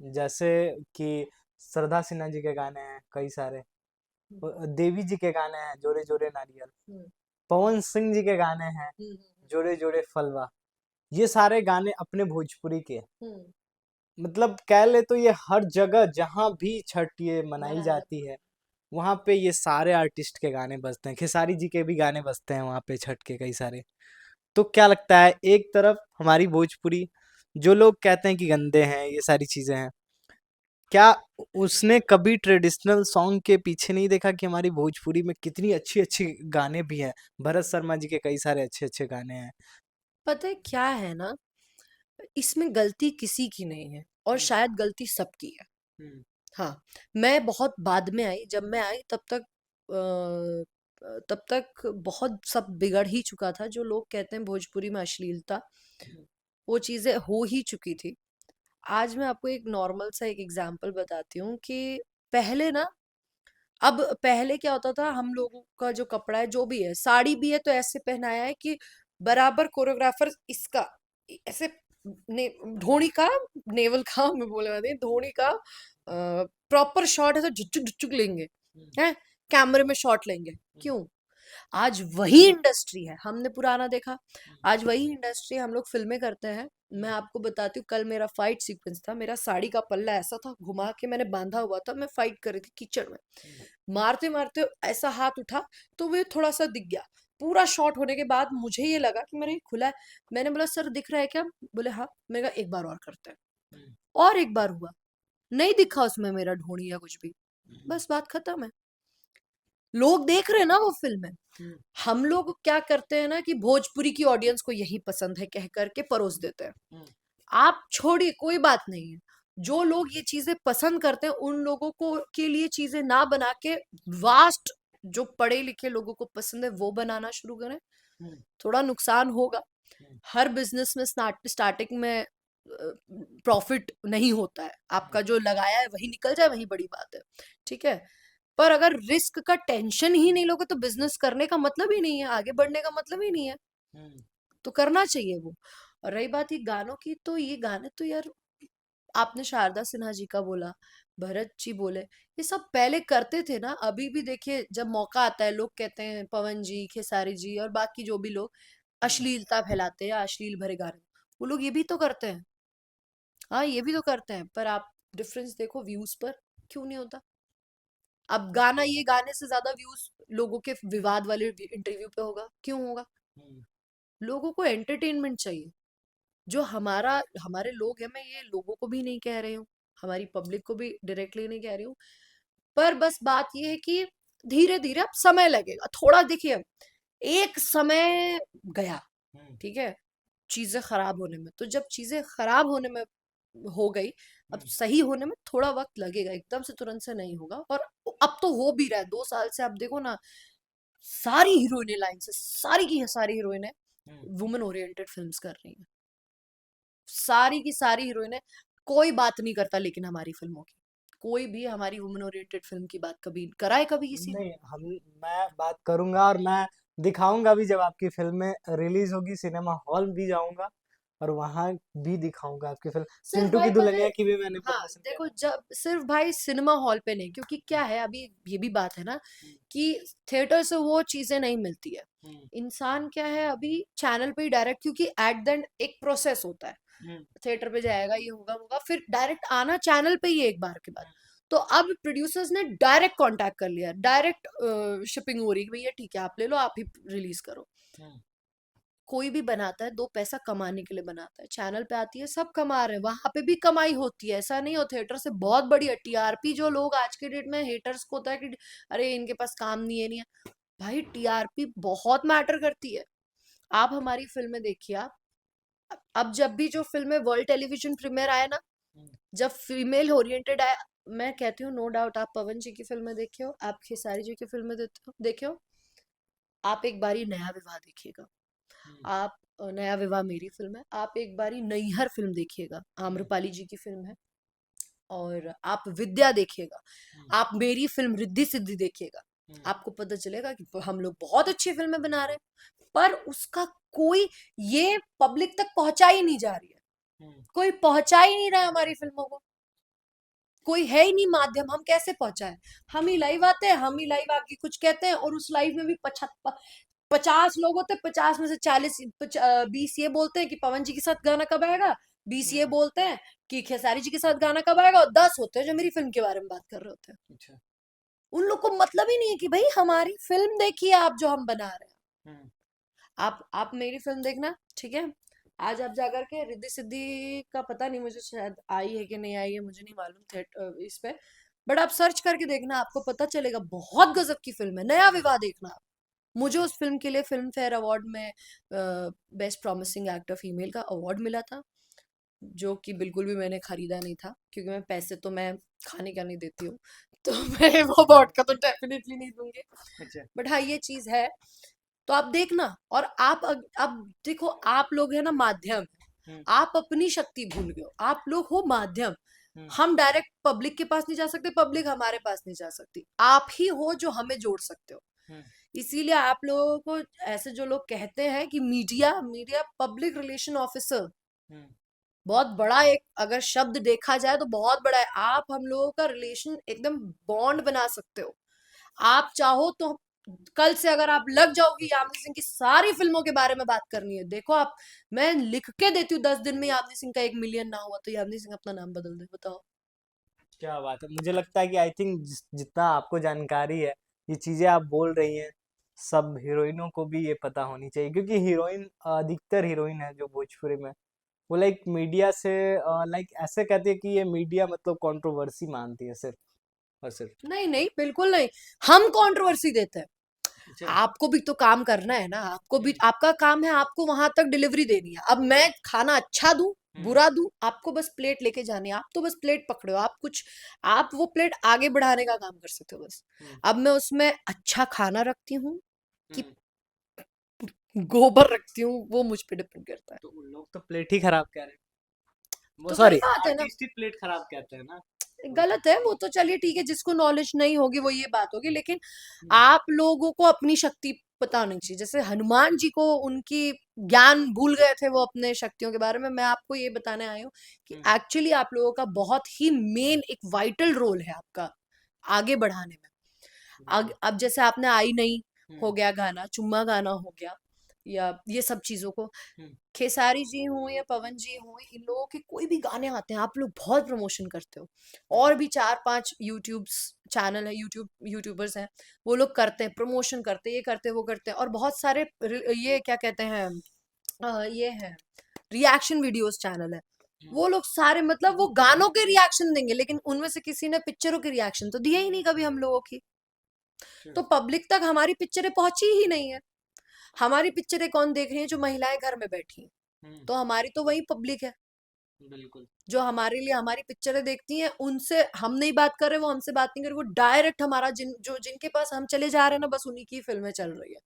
जैसे कि श्रद्धा सिन्हा जी के गाने हैं कई सारे,
हम्म,
देवी जी के गाने हैं जोरे जोरे नारियल,
हम्म,
पवन सिंह जी के गाने हैं
हम्म,
जोरे जोरे फलवा। ये सारे गाने अपने भोजपुरी के हैं।
हम्म,
मतलब कह ले तो ये हर जगह जहाँ भी छठ ये मनाई
मनाया जाता
जाती है, वहाँ पे ये सारे आर्टिस्ट के गाने बजते हैं, खेसारी जी के भी गाने बजते हैं वहाँ पे छठ के कई सारे। तो क्या लगता है, एक तरफ हमारी भोजपुरी, जो लोग कहते हैं कि गंदे हैं, ये सारी चीजें हैं, क्या उसने कभी ट्रेडिशनल सॉन्ग के पीछे नहीं देखा कि हमारी भोजपुरी में कितनी अच्छी अच्छी गाने भी हैं? भरत शर्मा जी के कई सारे अच्छे अच्छे गाने हैं।
पता है क्या है ना, इसमें गलती किसी की नहीं है, और
हम्म।
शायद गलती सबकी है।
हम्म।
हाँ, मैं बहुत बाद में आई। जब मैं आई तब तक बहुत सब बिगड़ ही चुका था। जो लोग कहते हैं भोजपुरी में अश्लीलता, वो चीजें हो ही चुकी थी। आज मैं आपको एक नॉर्मल सा एक एग्जांपल बताती हूँ कि पहले ना, अब पहले क्या होता था, हम लोगों का जो कपड़ा है, जो भी है, साड़ी भी है तो ऐसे पहनाया है कि बराबर कोरियोग्राफर इसका ऐसे ढोणी का, नेवल का मैं बोले वाली ढोणी का प्रॉपर शॉट है तो झुच्चुक झुच्चुक लेंगे,
हम्म।
हैं, कैमरे में शॉट लेंगे।
हम्म।
क्यों? आज वही इंडस्ट्री है, हमने पुराना देखा।
हम्म।
आज वही इंडस्ट्री, हम लोग फिल्में करते हैं। मैं
हम्म।
आपको बताती हूँ, कल मेरा फाइट सीक्वेंस था। मेरा साड़ी का पल्ला ऐसा था, घुमा के मैंने बांधा हुआ था, मैं फाइट कर रही थी कीचड़ में।
हम्म।
मारते मारते ऐसा हाथ उठा तो वो थोड़ा सा दिख गया। पूरा शॉट होने के बाद मुझे ये लगा कि मेरा ये खुला है। मैंने बोला सर दिख रहा है क्या? बोले हाँ। मैंने कहा एक बार और करते हैं।
हम्म।
और एक बार हुआ, नहीं दिखा उसमें मेरा ढूंढी या कुछ भी।
हम्म।
बस बात खत्म है। लोग देख रहे हैं ना वो फिल्म है।
हम्म।
हम लोग क्या करते हैं ना कि भोजपुरी की ऑडियंस को यही पसंद है कह करके परोस देते हैं।
हम्म।
आप छोड़िए, कोई बात नहीं है। जो लोग ये चीजें पसंद करते हैं, उन लोगों को के लिए चीजें ना बना के, वास्ट जो पढ़े लिखे लोगों को पसंद है वो बनाना शुरू करें।
हम्म।
थोड़ा नुकसान होगा।
हम्म।
हर बिजनेस में स्टार्टिंग में प्रॉफिट नहीं होता है। आपका जो लगाया है वही निकल जाए, वही बड़ी बात है। ठीक है। पर अगर रिस्क का टेंशन ही नहीं लोगे तो बिजनेस करने का मतलब ही नहीं है, आगे बढ़ने का मतलब ही नहीं है।
हम्म,
तो करना चाहिए वो। और रही बात ये गानों की, तो ये गाने तो यार, आपने शारदा सिन्हा जी का बोला, भरत जी बोले, ये सब पहले करते थे ना। अभी भी देखिए, जब मौका आता है लोग कहते हैं पवन जी, खेसारी जी और बाकी जो भी लोग
हम्म,
अश्लीलता फैलाते हैं या अश्लील भरे गाने, वो लोग ये भी तो करते हैं। हाँ, ये भी तो करते हैं, पर आप डिफरेंस देखो व्यूज पर, क्यों नहीं होता? अब गाना, ये गाने से ज्यादा व्यूज लोगों के विवाद वाले इंटरव्यू पे होगा, क्यों होगा?
हम्म,
लोगों को एंटरटेनमेंट चाहिए। जो हमारा हमारे लोग हैं, मैं ये लोगों को भी नहीं कह रही हूँ, हमारी पब्लिक को भी डायरेक्टली नहीं कह रही हूँ, पर बस बात ये है कि धीरे धीरे अब समय लगेगा थोड़ा। देखिए, एक समय गया,
हम्म,
ठीक है, चीजें खराब होने में, तो जब चीजें खराब होने में हो गई, अब
हम्म,
सही होने में थोड़ा वक्त लगेगा, एकदम से तुरंत से नहीं होगा। और अब तो हो भी रहा है, 2 साल से आप देखो ना, सारी हीरोइनें लाइन से, सारी की सारी हीरोइनें
हम्म,
वुमेन ओरिएंटेड फिल्म्स कर रही हैं, सारी की सारी हीरोइनें। कोई बात नहीं करता लेकिन हमारी फिल्मों की, कोई भी हमारी वुमेन ओरिएंटेड फिल्म की बात कभी कराए कभी किसी ने?
नहीं, हम मैं बात करूंगा और मैं दिखाऊंगा भी, जब आपकी फिल्में रिलीज होगी सिनेमा हॉल भी जाऊंगा और वहां भी दिखाऊंगा आपकी फिल्म।
सिर्फ
चिंटू की
भाई पता है,
दुल्हनिया की भी मैंने
हाँ
प्रमोशन किया
देखो,
था।
जब सिर्फ भाई सिनेमा हॉल पे नहीं, क्योंकि क्या है अभी, ये भी बात है ना
हम्म,
कि थिएटर से वो चीजें नहीं मिलती है।
हम्म,
इंसान क्या है अभी चैनल पे ही डायरेक्ट, क्योंकि एट द एंड एक प्रोसेस होता है,
हम्म,
थिएटर पे जाएगा, ये होगा होगा, फिर डायरेक्ट आना चैनल पे ही है एक बार के बाद। तो अब प्रोड्यूसर्स ने डायरेक्ट कांटेक्ट कर लिया, डायरेक्ट शिपिंग हो रही है कि भैया ठीक है, आप ले लो, आप ही रिलीज करो।
हम्म,
कोई भी बनाता है दो पैसा कमाने के लिए बनाता है, चैनल पे आती है, सब कमा रहे हैं, वहां पे भी कमाई होती है, ऐसा नहीं हो। थिएटर से बहुत बड़ी है टीआरपी, जो लोग आज के डेट में हेटर्स को होता है कि अरे इनके पास काम नहीं है, नहीं है, भाई टीआरपी बहुत मैटर करती है। आप हमारी फिल्में देखिए, आप अब जब भी जो फिल्में वर्ल्ड टेलीविजन प्रीमियर आया ना,
हम्म,
जब फीमेल ओरिएंटेड आया, मैं कहती हूँ नो डाउट, आप पवन जी की फिल्में देखे हो, आप खेसारी जी की फिल्में देखे हो, आप एक बारी नया विवाह देखिएगा,
हम्म,
आप नया विवाह मेरी फिल्म है, आप एक बारी नैहर फिल्म देखिएगा,
हम्म,
आम्रपाली जी की फिल्म है, और आप विद्या देखिएगा,
हम्म,
आप मेरी फिल्म रिद्धि सिद्धि देखिएगा,
हम्म,
आपको पता चलेगा कि हम लोग बहुत अच्छी फिल्में बना रहे हैं, पर उसका कोई, ये पब्लिक तक पहुंचा ही नहीं जा रही है,
हम्म,
कोई पहुंचा ही नहीं रहा है हमारी फिल्मों को, कोई है ही नहीं माध्यम, हम कैसे पहुंचाए? हम ही लाइव आते हैं, हम ही लाइव आके कुछ कहते हैं, और उस लाइव में भी 50 लोग होते हैं, 50 में से 20 ये बोलते हैं कि पवन जी के साथ गाना कब आएगा, 20 ये
हम्म,
बोलते हैं कि खेसारी जी के साथ गाना कब आएगा, और 10 होते हैं जो मेरी फिल्म के बारे में बात कर रहे होते हैं।
अच्छा,
उन लोग को मतलब ही नहीं है कि भाई हमारी फिल्म देखिए आप, जो हम बना रहे हैं।
हम्म,
आप मेरी फिल्म देखना, ठीक है, आज आप जाकर के रिद्धि सिद्धि का पता नहीं मुझे, शायद आई है कि नहीं आई है मुझे नहीं मालूम इस पे, बट आप सर्च करके देखना, आपको पता चलेगा, बहुत गजब की फिल्म है, नया विवाह देखना आप। मुझे
हम्म,
उस फिल्म के लिए फिल्म फेयर अवार्ड में बेस्ट प्रॉमिसिंग एक्टर फीमेल का अवार्ड मिला था, जो कि बिल्कुल भी मैंने खरीदा नहीं था, क्योंकि मैं पैसे तो मैं खाने का नहीं देती हूँ, तो मैं वो अवार्ड का तो डेफिनेटली नहीं दूंगी।
अच्छा,
बट हाँ, ये चीज है, तो आप देखना। और आप अब देखो, आप लोग है ना माध्यम,
हम्म,
आप अपनी शक्ति भूल गए हो, आप लोग हो माध्यम।
हम्म,
हम डायरेक्ट पब्लिक के पास नहीं जा सकते, पब्लिक हमारे पास नहीं जा सकती, आप ही हो जो हमें जोड़ सकते हो।
हम्म,
इसीलिए आप लोगों को, ऐसे जो लोग कहते हैं कि media media public relation officer,
hmm,
बहुत बड़ा एक अगर शब्द देखा जाए तो बहुत बड़ा है। आप हम लोगों का रिलेशन एकदम बॉन्ड बना सकते हो। आप चाहो तो कल से अगर आप लग जाओगी, यामिनी सिंह की सारी फिल्मों के बारे में बात करनी है, देखो आप, मैं लिख के देती हूँ 10 दिन में, यामिनी सिंह का 1 मिलियन ना हुआ तो यामिनी सिंह अपना नाम बदल दे, बताओ।
क्या बात है। मुझे लगता है कि आई थिंक जितना आपको जानकारी है, ये चीजें आप बोल रही हैं, सब हीरोइनों को भी ये पता होनी चाहिए, क्योंकि हीरोइन, अधिकतर हीरोइन है जो भोजपुरी में, वो लाइक मीडिया से, लाइक ऐसे कहती है कि ये मीडिया मतलब कंट्रोवर्सी मानती है सिर्फ और सिर्फ।
नहीं नहीं, बिल्कुल नहीं, हम कंट्रोवर्सी देते हैं।
अच्छा।
आपको भी तो काम करना है ना, आपको भी,
हम्म,
आपका काम है, आपको वहां तक डिलीवरी देनी है। अब मैं खाना अच्छा दूं,
हम्म,
बुरा दूं, आपको बस प्लेट लेके जानी है, आप तो बस प्लेट पकड़ो, आप कुछ, आप वो प्लेट आगे बढ़ाने का काम कर सकते हो बस।
हम्म,
अब मैं उसमें अच्छा खाना रखती हूँ कि
हम्म।
गोबर रखती हूँ, वो मुझ पे डिपेंड करता है।
तो उन लोग तो प्लेट ही खराब कह रहे हैं, वो
तो वही
सॉरी,
बात है ना,
आर्टिस्ट ही प्लेट खराब कहते हैं ना।
गलत है वो तो, चलिए ठीक है, जिसको नॉलेज नहीं होगी वो ये बात होगी, लेकिन
हम्म,
आप लोगों को अपनी शक्ति पता होनी चाहिए। जैसे हनुमान जी को उनकी ज्ञान भूल गए थे वो अपने शक्तियों के बारे में, मैं आपको ये बताने आई हूँ कि
हम्म,
एक्चुअली आप लोगों का बहुत ही मेन एक वाइटल रोल है आपका आगे बढ़ाने में।
बिल्कुल।
अब जैसे आपने आई नहीं हो
हम्म,
गया गाना, चुम्मा गाना हो गया, या ये सब चीजों को,
हम्म,
खेसारी जी हों या पवन जी हों, इन लोगों के कोई भी गाने आते हैं आप लोग बहुत प्रमोशन करते हो।
हम्म,
और भी 4-5 यूट्यूब चैनल है, यूट्यूबर्स हैं, वो लोग करते हैं, प्रमोशन करते हैं, ये करते हैं, वो करते हैं, और बहुत सारे ये क्या कहते हैं, ये है रिएक्शन वीडियोस चैनल है,
हम्म,
वो लोग सारे मतलब वो गानों के रिएक्शन देंगे, लेकिन उनमें से किसी ने पिक्चरों के रिएक्शन तो दिया ही नहीं कभी हम लोगों की।
true,
तो पब्लिक तक हमारी पिक्चरें पहुंची ही नहीं है। हमारी पिक्चरें कौन देख रही है? जो महिलाएं घर में बैठी हैं।
हम्म,
तो हमारी तो वही पब्लिक है
बिल्कुल।
जो हमारे लिए हमारी पिक्चरें देखती हैं। उनसे हम नहीं बात कर रहे, वो हमसे बात नहीं कर रहे, वो डायरेक्ट हमारा जिनके पास हम चले जा रहे हैं ना, बस उन्हीं की फिल्में चल रही है।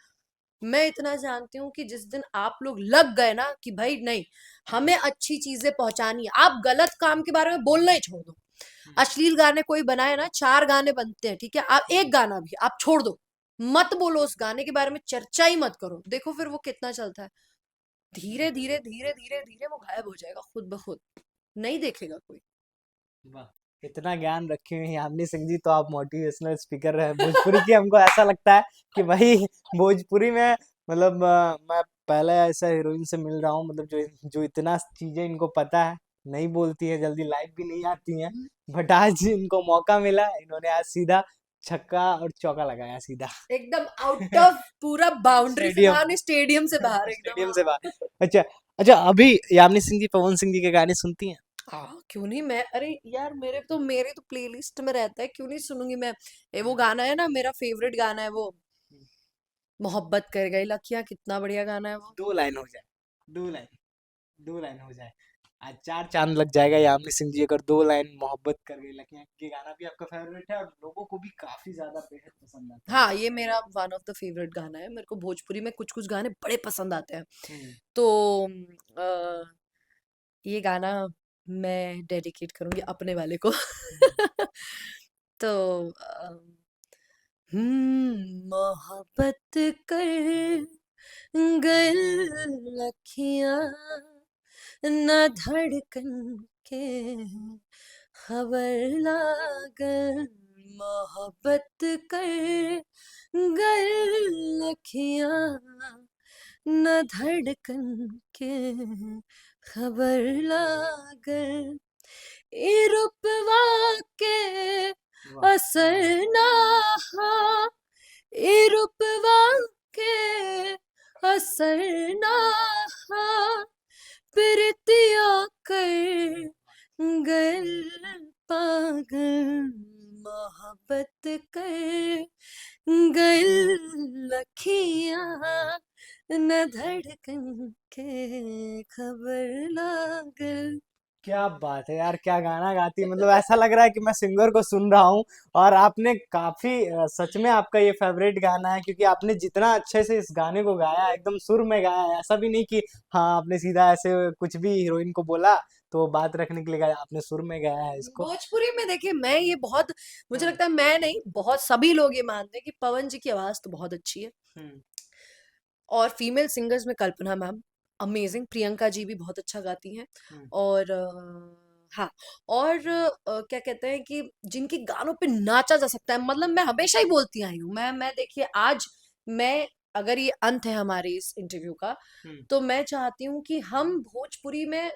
मैं इतना जानती हूँ कि जिस दिन आप लोग लग गए ना कि भाई नहीं,
हम्म,
हमें अच्छी चीजें पहुंचानी है, आप गलत काम के बारे में बोलना ही छोड़ दो।
हम्म,
अश्लील गाने कोई बनाए ना, 4 गाने बनते हैं, ठीक है, आप एक
हम्म,
गाना भी आप छोड़ दो, मत बोलो उस गाने के बारे में, चर्चा ही मत करो, देखो फिर वो कितना चलता है। धीरे धीरे धीरे धीरे धीरे वो गायब हो जाएगा खुद ब खुद, नहीं देखेगा कोई।
वाह, इतना ज्ञान रखे हुए हैं यामिनी सिंह जी, तो आप मोटिवेशनल स्पीकर रहे भोजपुरी की। हमको ऐसा लगता है कि भाई भोजपुरी में मतलब मैं पहले ऐसा हीरोइन से मिल रहा हूँ, मतलब जो जो इतना चीजें इनको पता है, नहीं बोलती है जल्दी, लाइव भी नहीं आती हैं, बट आज इनको मौका मिला, इन्होंने आज सीधा छक्का और चौका लगाया सीधा।
एकदम आउट ऑफ पूरा बाउंड्री से
स्टेडियम,
बाहर नहीं, स्टेडियम से बाहर एकदम,
स्टेडियम से
हाँ।
बाहर। अच्छा, अच्छा, अभी यामिनी सिंह जी पवन सिंह जी के गाने सुनती हैं?
हाँ क्यों नहीं, मैं अरे यार मेरे तो प्लेलिस्ट में रहता है, क्यों नहीं सुनूंगी मैं। वो गाना है ना, मेरा फेवरेट गाना है वो, मोहब्बत कर गई लकिया, कितना बढ़िया गाना है वो।
दो लाइन हो जाए, दो लाइन, दो लाइन हो जाए, आज चार चांद लग जाएगा यामिनी सिंह जी अगर दो लाइन मोहब्बत कर गई लगे। ये गाना भी आपका फेवरेट है और लोगों को भी काफी ज्यादा बेहद पसंद आता है।
हाँ ये मेरा वन ऑफ द फेवरेट गाना है, मेरे को भोजपुरी में कुछ कुछ गाने बड़े पसंद आते हैं।
हम्म,
तो अ, ये गाना मैं डेडिकेट करूंगी अपने वाले को।
हम्म,
तो मोहब्बत कर गल लखियां, न धड़कन के खबर लागल, मोहब्बत कर गल लखियां, न धड़कन के खबर लागल, ए रूपवा के
वाह,
असर ना हा, ए रूपवा के असर ना हा, प्रीतिया कर गल पागल, मोहब्बत कर गल लखियां, न धड़कन के खबर लागल।
क्या बात है यार, क्या गाना गाती है, मतलब ऐसा लग रहा है कि मैं सिंगर को सुन रहा हूँ। और आपने काफी सच में आपका ये फेवरेट गाना है, क्योंकि आपने जितना अच्छे से इस गाने को गाया है, एकदम सुर में गाया है, ऐसा भी नहीं कि हाँ आपने सीधा ऐसे कुछ भी हीरोइन को बोला तो बात रखने के लिए गाया, आपने सुर में गाया है इसको।
भोजपुरी में देखिए, मैं ये बहुत, मुझे
हाँ,
लगता है मैं नहीं, बहुत सभी लोग ये मानते हैं कि पवन जी की आवाज तो बहुत अच्छी है।
हम्म,
और फीमेल सिंगर्स में कल्पना मैम अमेजिंग, प्रियंका जी भी बहुत अच्छा गाती हैं।
हम्म,
और हाँ, और क्या कहते हैं कि जिनके गानों पे नाचा जा सकता है, मतलब मैं हमेशा ही बोलती आई हूँ, मैं देखिए आज, मैं अगर ये अंत है हमारे इस इंटरव्यू का,
हम्म,
तो मैं चाहती हूँ कि हम भोजपुरी में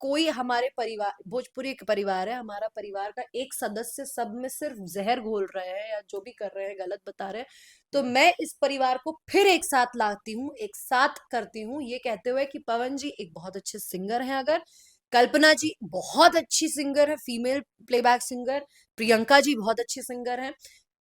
कोई, हमारे परिवार, भोजपुरी एक परिवार है, हमारा परिवार का एक सदस्य सब में सिर्फ जहर घोल रहे हैं या जो भी कर रहे हैं गलत बता रहे हैं, तो
हम्म,
मैं इस परिवार को फिर एक साथ लाती हूँ, एक साथ करती हूँ, ये कहते हुए कि पवन जी एक बहुत अच्छे सिंगर हैं, अगर कल्पना जी बहुत अच्छी सिंगर है, फीमेल प्लेबैक सिंगर,
हम्म,
प्रियंका जी बहुत अच्छी सिंगर हैं,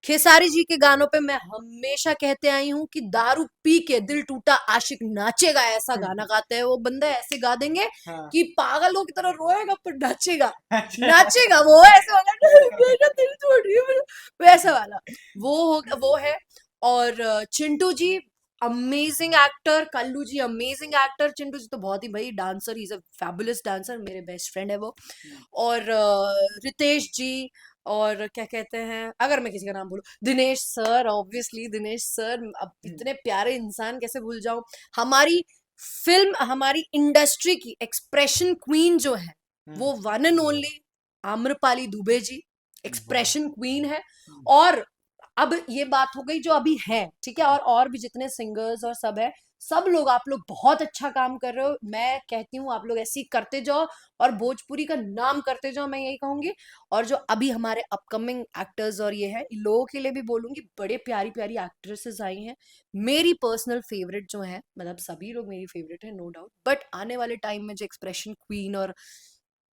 खेसारी जी के गानों पे मैं हमेशा कहते आई हूँ कि दारू पी के दिल टूटा आशिक नाचेगा, ऐसा गाना गाते हैं वो बंदा, ऐसे गा देंगे
हाँ,
कि पागलों की तरह रोएगा पर नाचेगा,
अच्छा,
नाचेगा वो ऐसे वाला। मेरा दिल तोड़ रही है वैसा वाला, वो है। और चिंटू जी अमेजिंग एक्टर, कल्लू जी अमेजिंग एक्टर, चिंटू जी तो बहुत ही भाई dancer, he is a fabulous dancer, मेरे बेस्ट फ्रेंड है वो। और रितेश जी, और क्या कहते हैं, अगर मैं किसी का नाम बोलूं, Dinesh sir, obviously Dinesh sir, अब इतने प्यारे इंसान कैसे भूल जाऊं। हमारी फिल्म, हमारी इंडस्ट्री की एक्सप्रेशन क्वीन जो है, वो one and only Amrapali Dubey ji,
वाह।
एक्सप्रेशन क्वीन है। और अब ये बात हो गई जो अभी है, ठीक है, और भी जितने सिंगर्स और सब है, सब लोग, आप लोग बहुत अच्छा काम कर रहे हो, मैं कहती हूँ आप लोग ऐसे ही करते जाओ और भोजपुरी का नाम करते जाओ, मैं यही कहूंगी। और जो अभी हमारे अपकमिंग एक्टर्स और ये है, इन लोगों के लिए भी बोलूंगी, बड़े प्यारी प्यारी एक्ट्रेसेस आई हैं। मेरी पर्सनल फेवरेट जो है, मतलब सभी लोग मेरी फेवरेट है नो डाउट, बट आने वाले टाइम में जो एक्सप्रेशन क्वीन और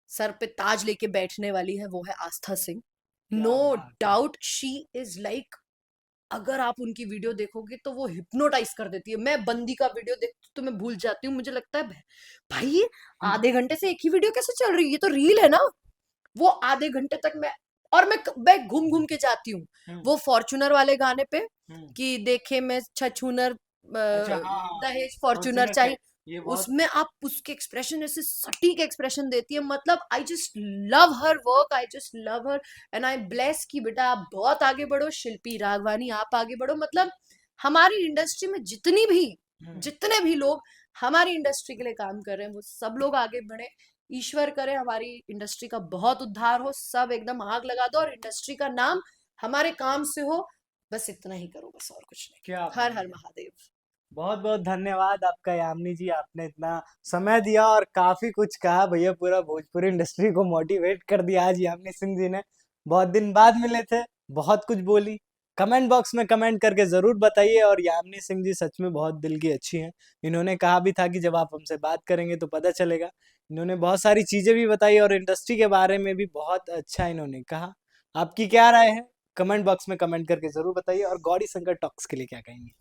सर पे ताज लेके बैठने वाली है, वो है आस्था सिंह।
क्या
नो
बात है।
डाउट शी इज लाइक, अगर आप उनकी वीडियो देखोगे तो वो हिप्नोटाइज कर देती है। मैं बंदी का वीडियो देखती तो मैं भूल जाती हूँ, मुझे लगता है भाई ये आधे घंटे से एक ही वीडियो कैसे चल रही है, ये तो रील है ना। वो आधे घंटे तक मैं घूम घूम के जाती हूँ।
हम्म।
वो फॉर्च्यूनर वाले गाने पे,
हम्म।
कि देखे मैं छछूनर,
अच्छा, हाँ हाँ,
दहेज फॉर्च्यूनर
फॉर्च्यूनर से
चाहिए,
ये बहुत।
उसमें आप उसके एक्सप्रेशन ऐसे सटीक एक्सप्रेशन देती है, मतलब I just love her work, I just love her. And I bless कि बेटा आप बहुत आगे बढ़ो, शिल्पी राघवानी आप आगे बढ़ो, मतलब हमारी इंडस्ट्री में जितने भी लोग हमारी इंडस्ट्री के लिए काम कर रहे हैं, वो सब लोग आगे बढ़े। ईश्वर करे हमारी इंडस्ट्री का बहुत उद्धार हो, सब एकदम आग लगा दो और इंडस्ट्री का नाम हमारे काम से हो। बस इतना ही करो, बस और कुछ नहीं।
क्या
हर
बात
हर
है।
महादेव।
बहुत बहुत धन्यवाद आपका यामिनी जी, आपने इतना समय दिया और काफी कुछ कहा भैया, पूरा भोजपुरी इंडस्ट्री को मोटिवेट कर दिया आज यामिनी सिंह जी ने। बहुत दिन बाद मिले थे, बहुत कुछ बोली। कमेंट बॉक्स में कमेंट करके जरूर बताइए। और यामिनी सिंह जी सच में बहुत दिल की अच्छी हैं। इन्होंने कहा भी था कि जब आप हमसे बात करेंगे तो पता चलेगा। इन्होंने बहुत सारी चीजें भी बताई और इंडस्ट्री के बारे में भी बहुत अच्छा इन्होंने कहा। आपकी क्या राय है, कमेंट बॉक्स में कमेंट करके जरूर बताइए। और गौरी शंकर टॉक्स के लिए क्या कहेंगे?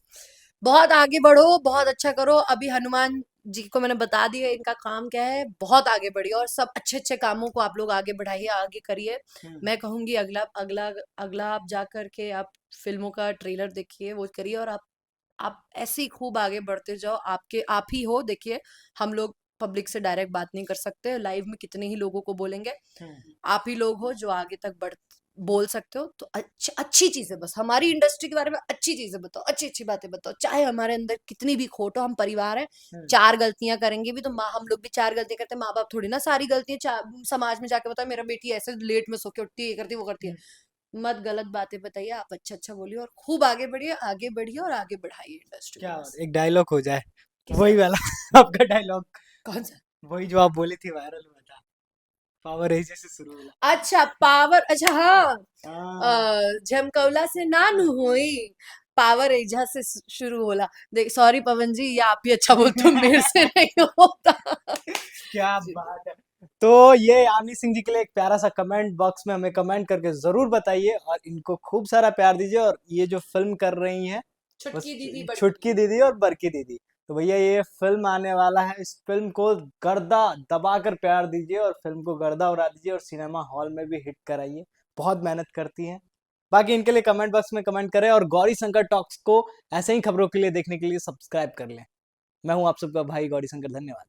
बहुत आगे बढ़ो, बहुत अच्छा करो। अभी हनुमान जी को मैंने बता दिया इनका काम क्या है, बहुत आगे बढ़िए और सब अच्छे अच्छे कामों को आप लोग आगे बढ़ाइए, आगे करिए।
हम्म।
मैं कहूंगी अगला अगला अगला आप जा करके आप फिल्मों का ट्रेलर देखिए, वो करिए, और आप ऐसे ही खूब आगे बढ़ते जाओ। आपके आप ही हो, देखिए हम लोग पब्लिक से डायरेक्ट बात नहीं कर सकते, लाइव में कितने ही लोगों को बोलेंगे,
हम्म।
आप ही लोग हो जो आगे तक बढ़ बोल सकते हो। तो अच्छी अच्छी चीजें, बस हमारी इंडस्ट्री के बारे में अच्छी चीजें बताओ, अच्छी अच्छी बातें बताओ, चाहे हमारे अंदर कितनी भी खोट हो, हम परिवार हैं।
हम्म।
चार गलतियां करेंगे भी तो माँ, हम लोग भी चार गलतियां करते हैं, माँ बाप थोड़ी ना सारी गलतियां समाज में जाके बताओ मेरा बेटी ऐसे लेट में सो के उठती है, ये करती है, वो करती है।
हम्म।
मत गलत बातें बताइए, आप अच्छा अच्छा बोलिए और खूब आगे बढ़िए, आगे बढ़िए और आगे बढ़ाइए इंडस्ट्री को,
क्या बात,
बस।
एक डायलॉग हो जाए वही
किसका?
वाला आपका डायलॉग,
कौन सा?
वही जो आप बोली थी, वायरल हुआ था, पावर एजे से शुरू होला।
अच्छा पावर, अच्छा हाँ,
हाँ।
झमकौला से नानू हुई, पावर एजा से शुरू होला। देख सॉरी पवन जी, ये आप ही अच्छा बोलते हो, मेरे से नहीं होता।
क्या
जी।
बात है। तो ये यामिनी सिंह जी के लिए एक प्यारा सा कमेंट बॉक्स में हमें कमेंट करके जरूर बताइए और इनको खूब सारा प्यार दीजिए। और ये जो फिल्म कर रही हैं, बस
छुटकी दीदी बड़की
छुटकी
दीदी।
दीदी और बरकी दीदी, तो भैया ये फिल्म आने वाला है, इस फिल्म को गर्दा दबा कर प्यार दीजिए और फिल्म को गर्दा उड़ा दीजिए और सिनेमा हॉल में भी हिट कराइए। बहुत मेहनत करती हैं। बाकी इनके लिए कमेंट बॉक्स में कमेंट करें और गौरी शंकर टॉक्स को ऐसे ही खबरों के लिए देखने के लिए सब्सक्राइब कर लें। मैं हूं आप सबका भाई गौरी शंकर, धन्यवाद।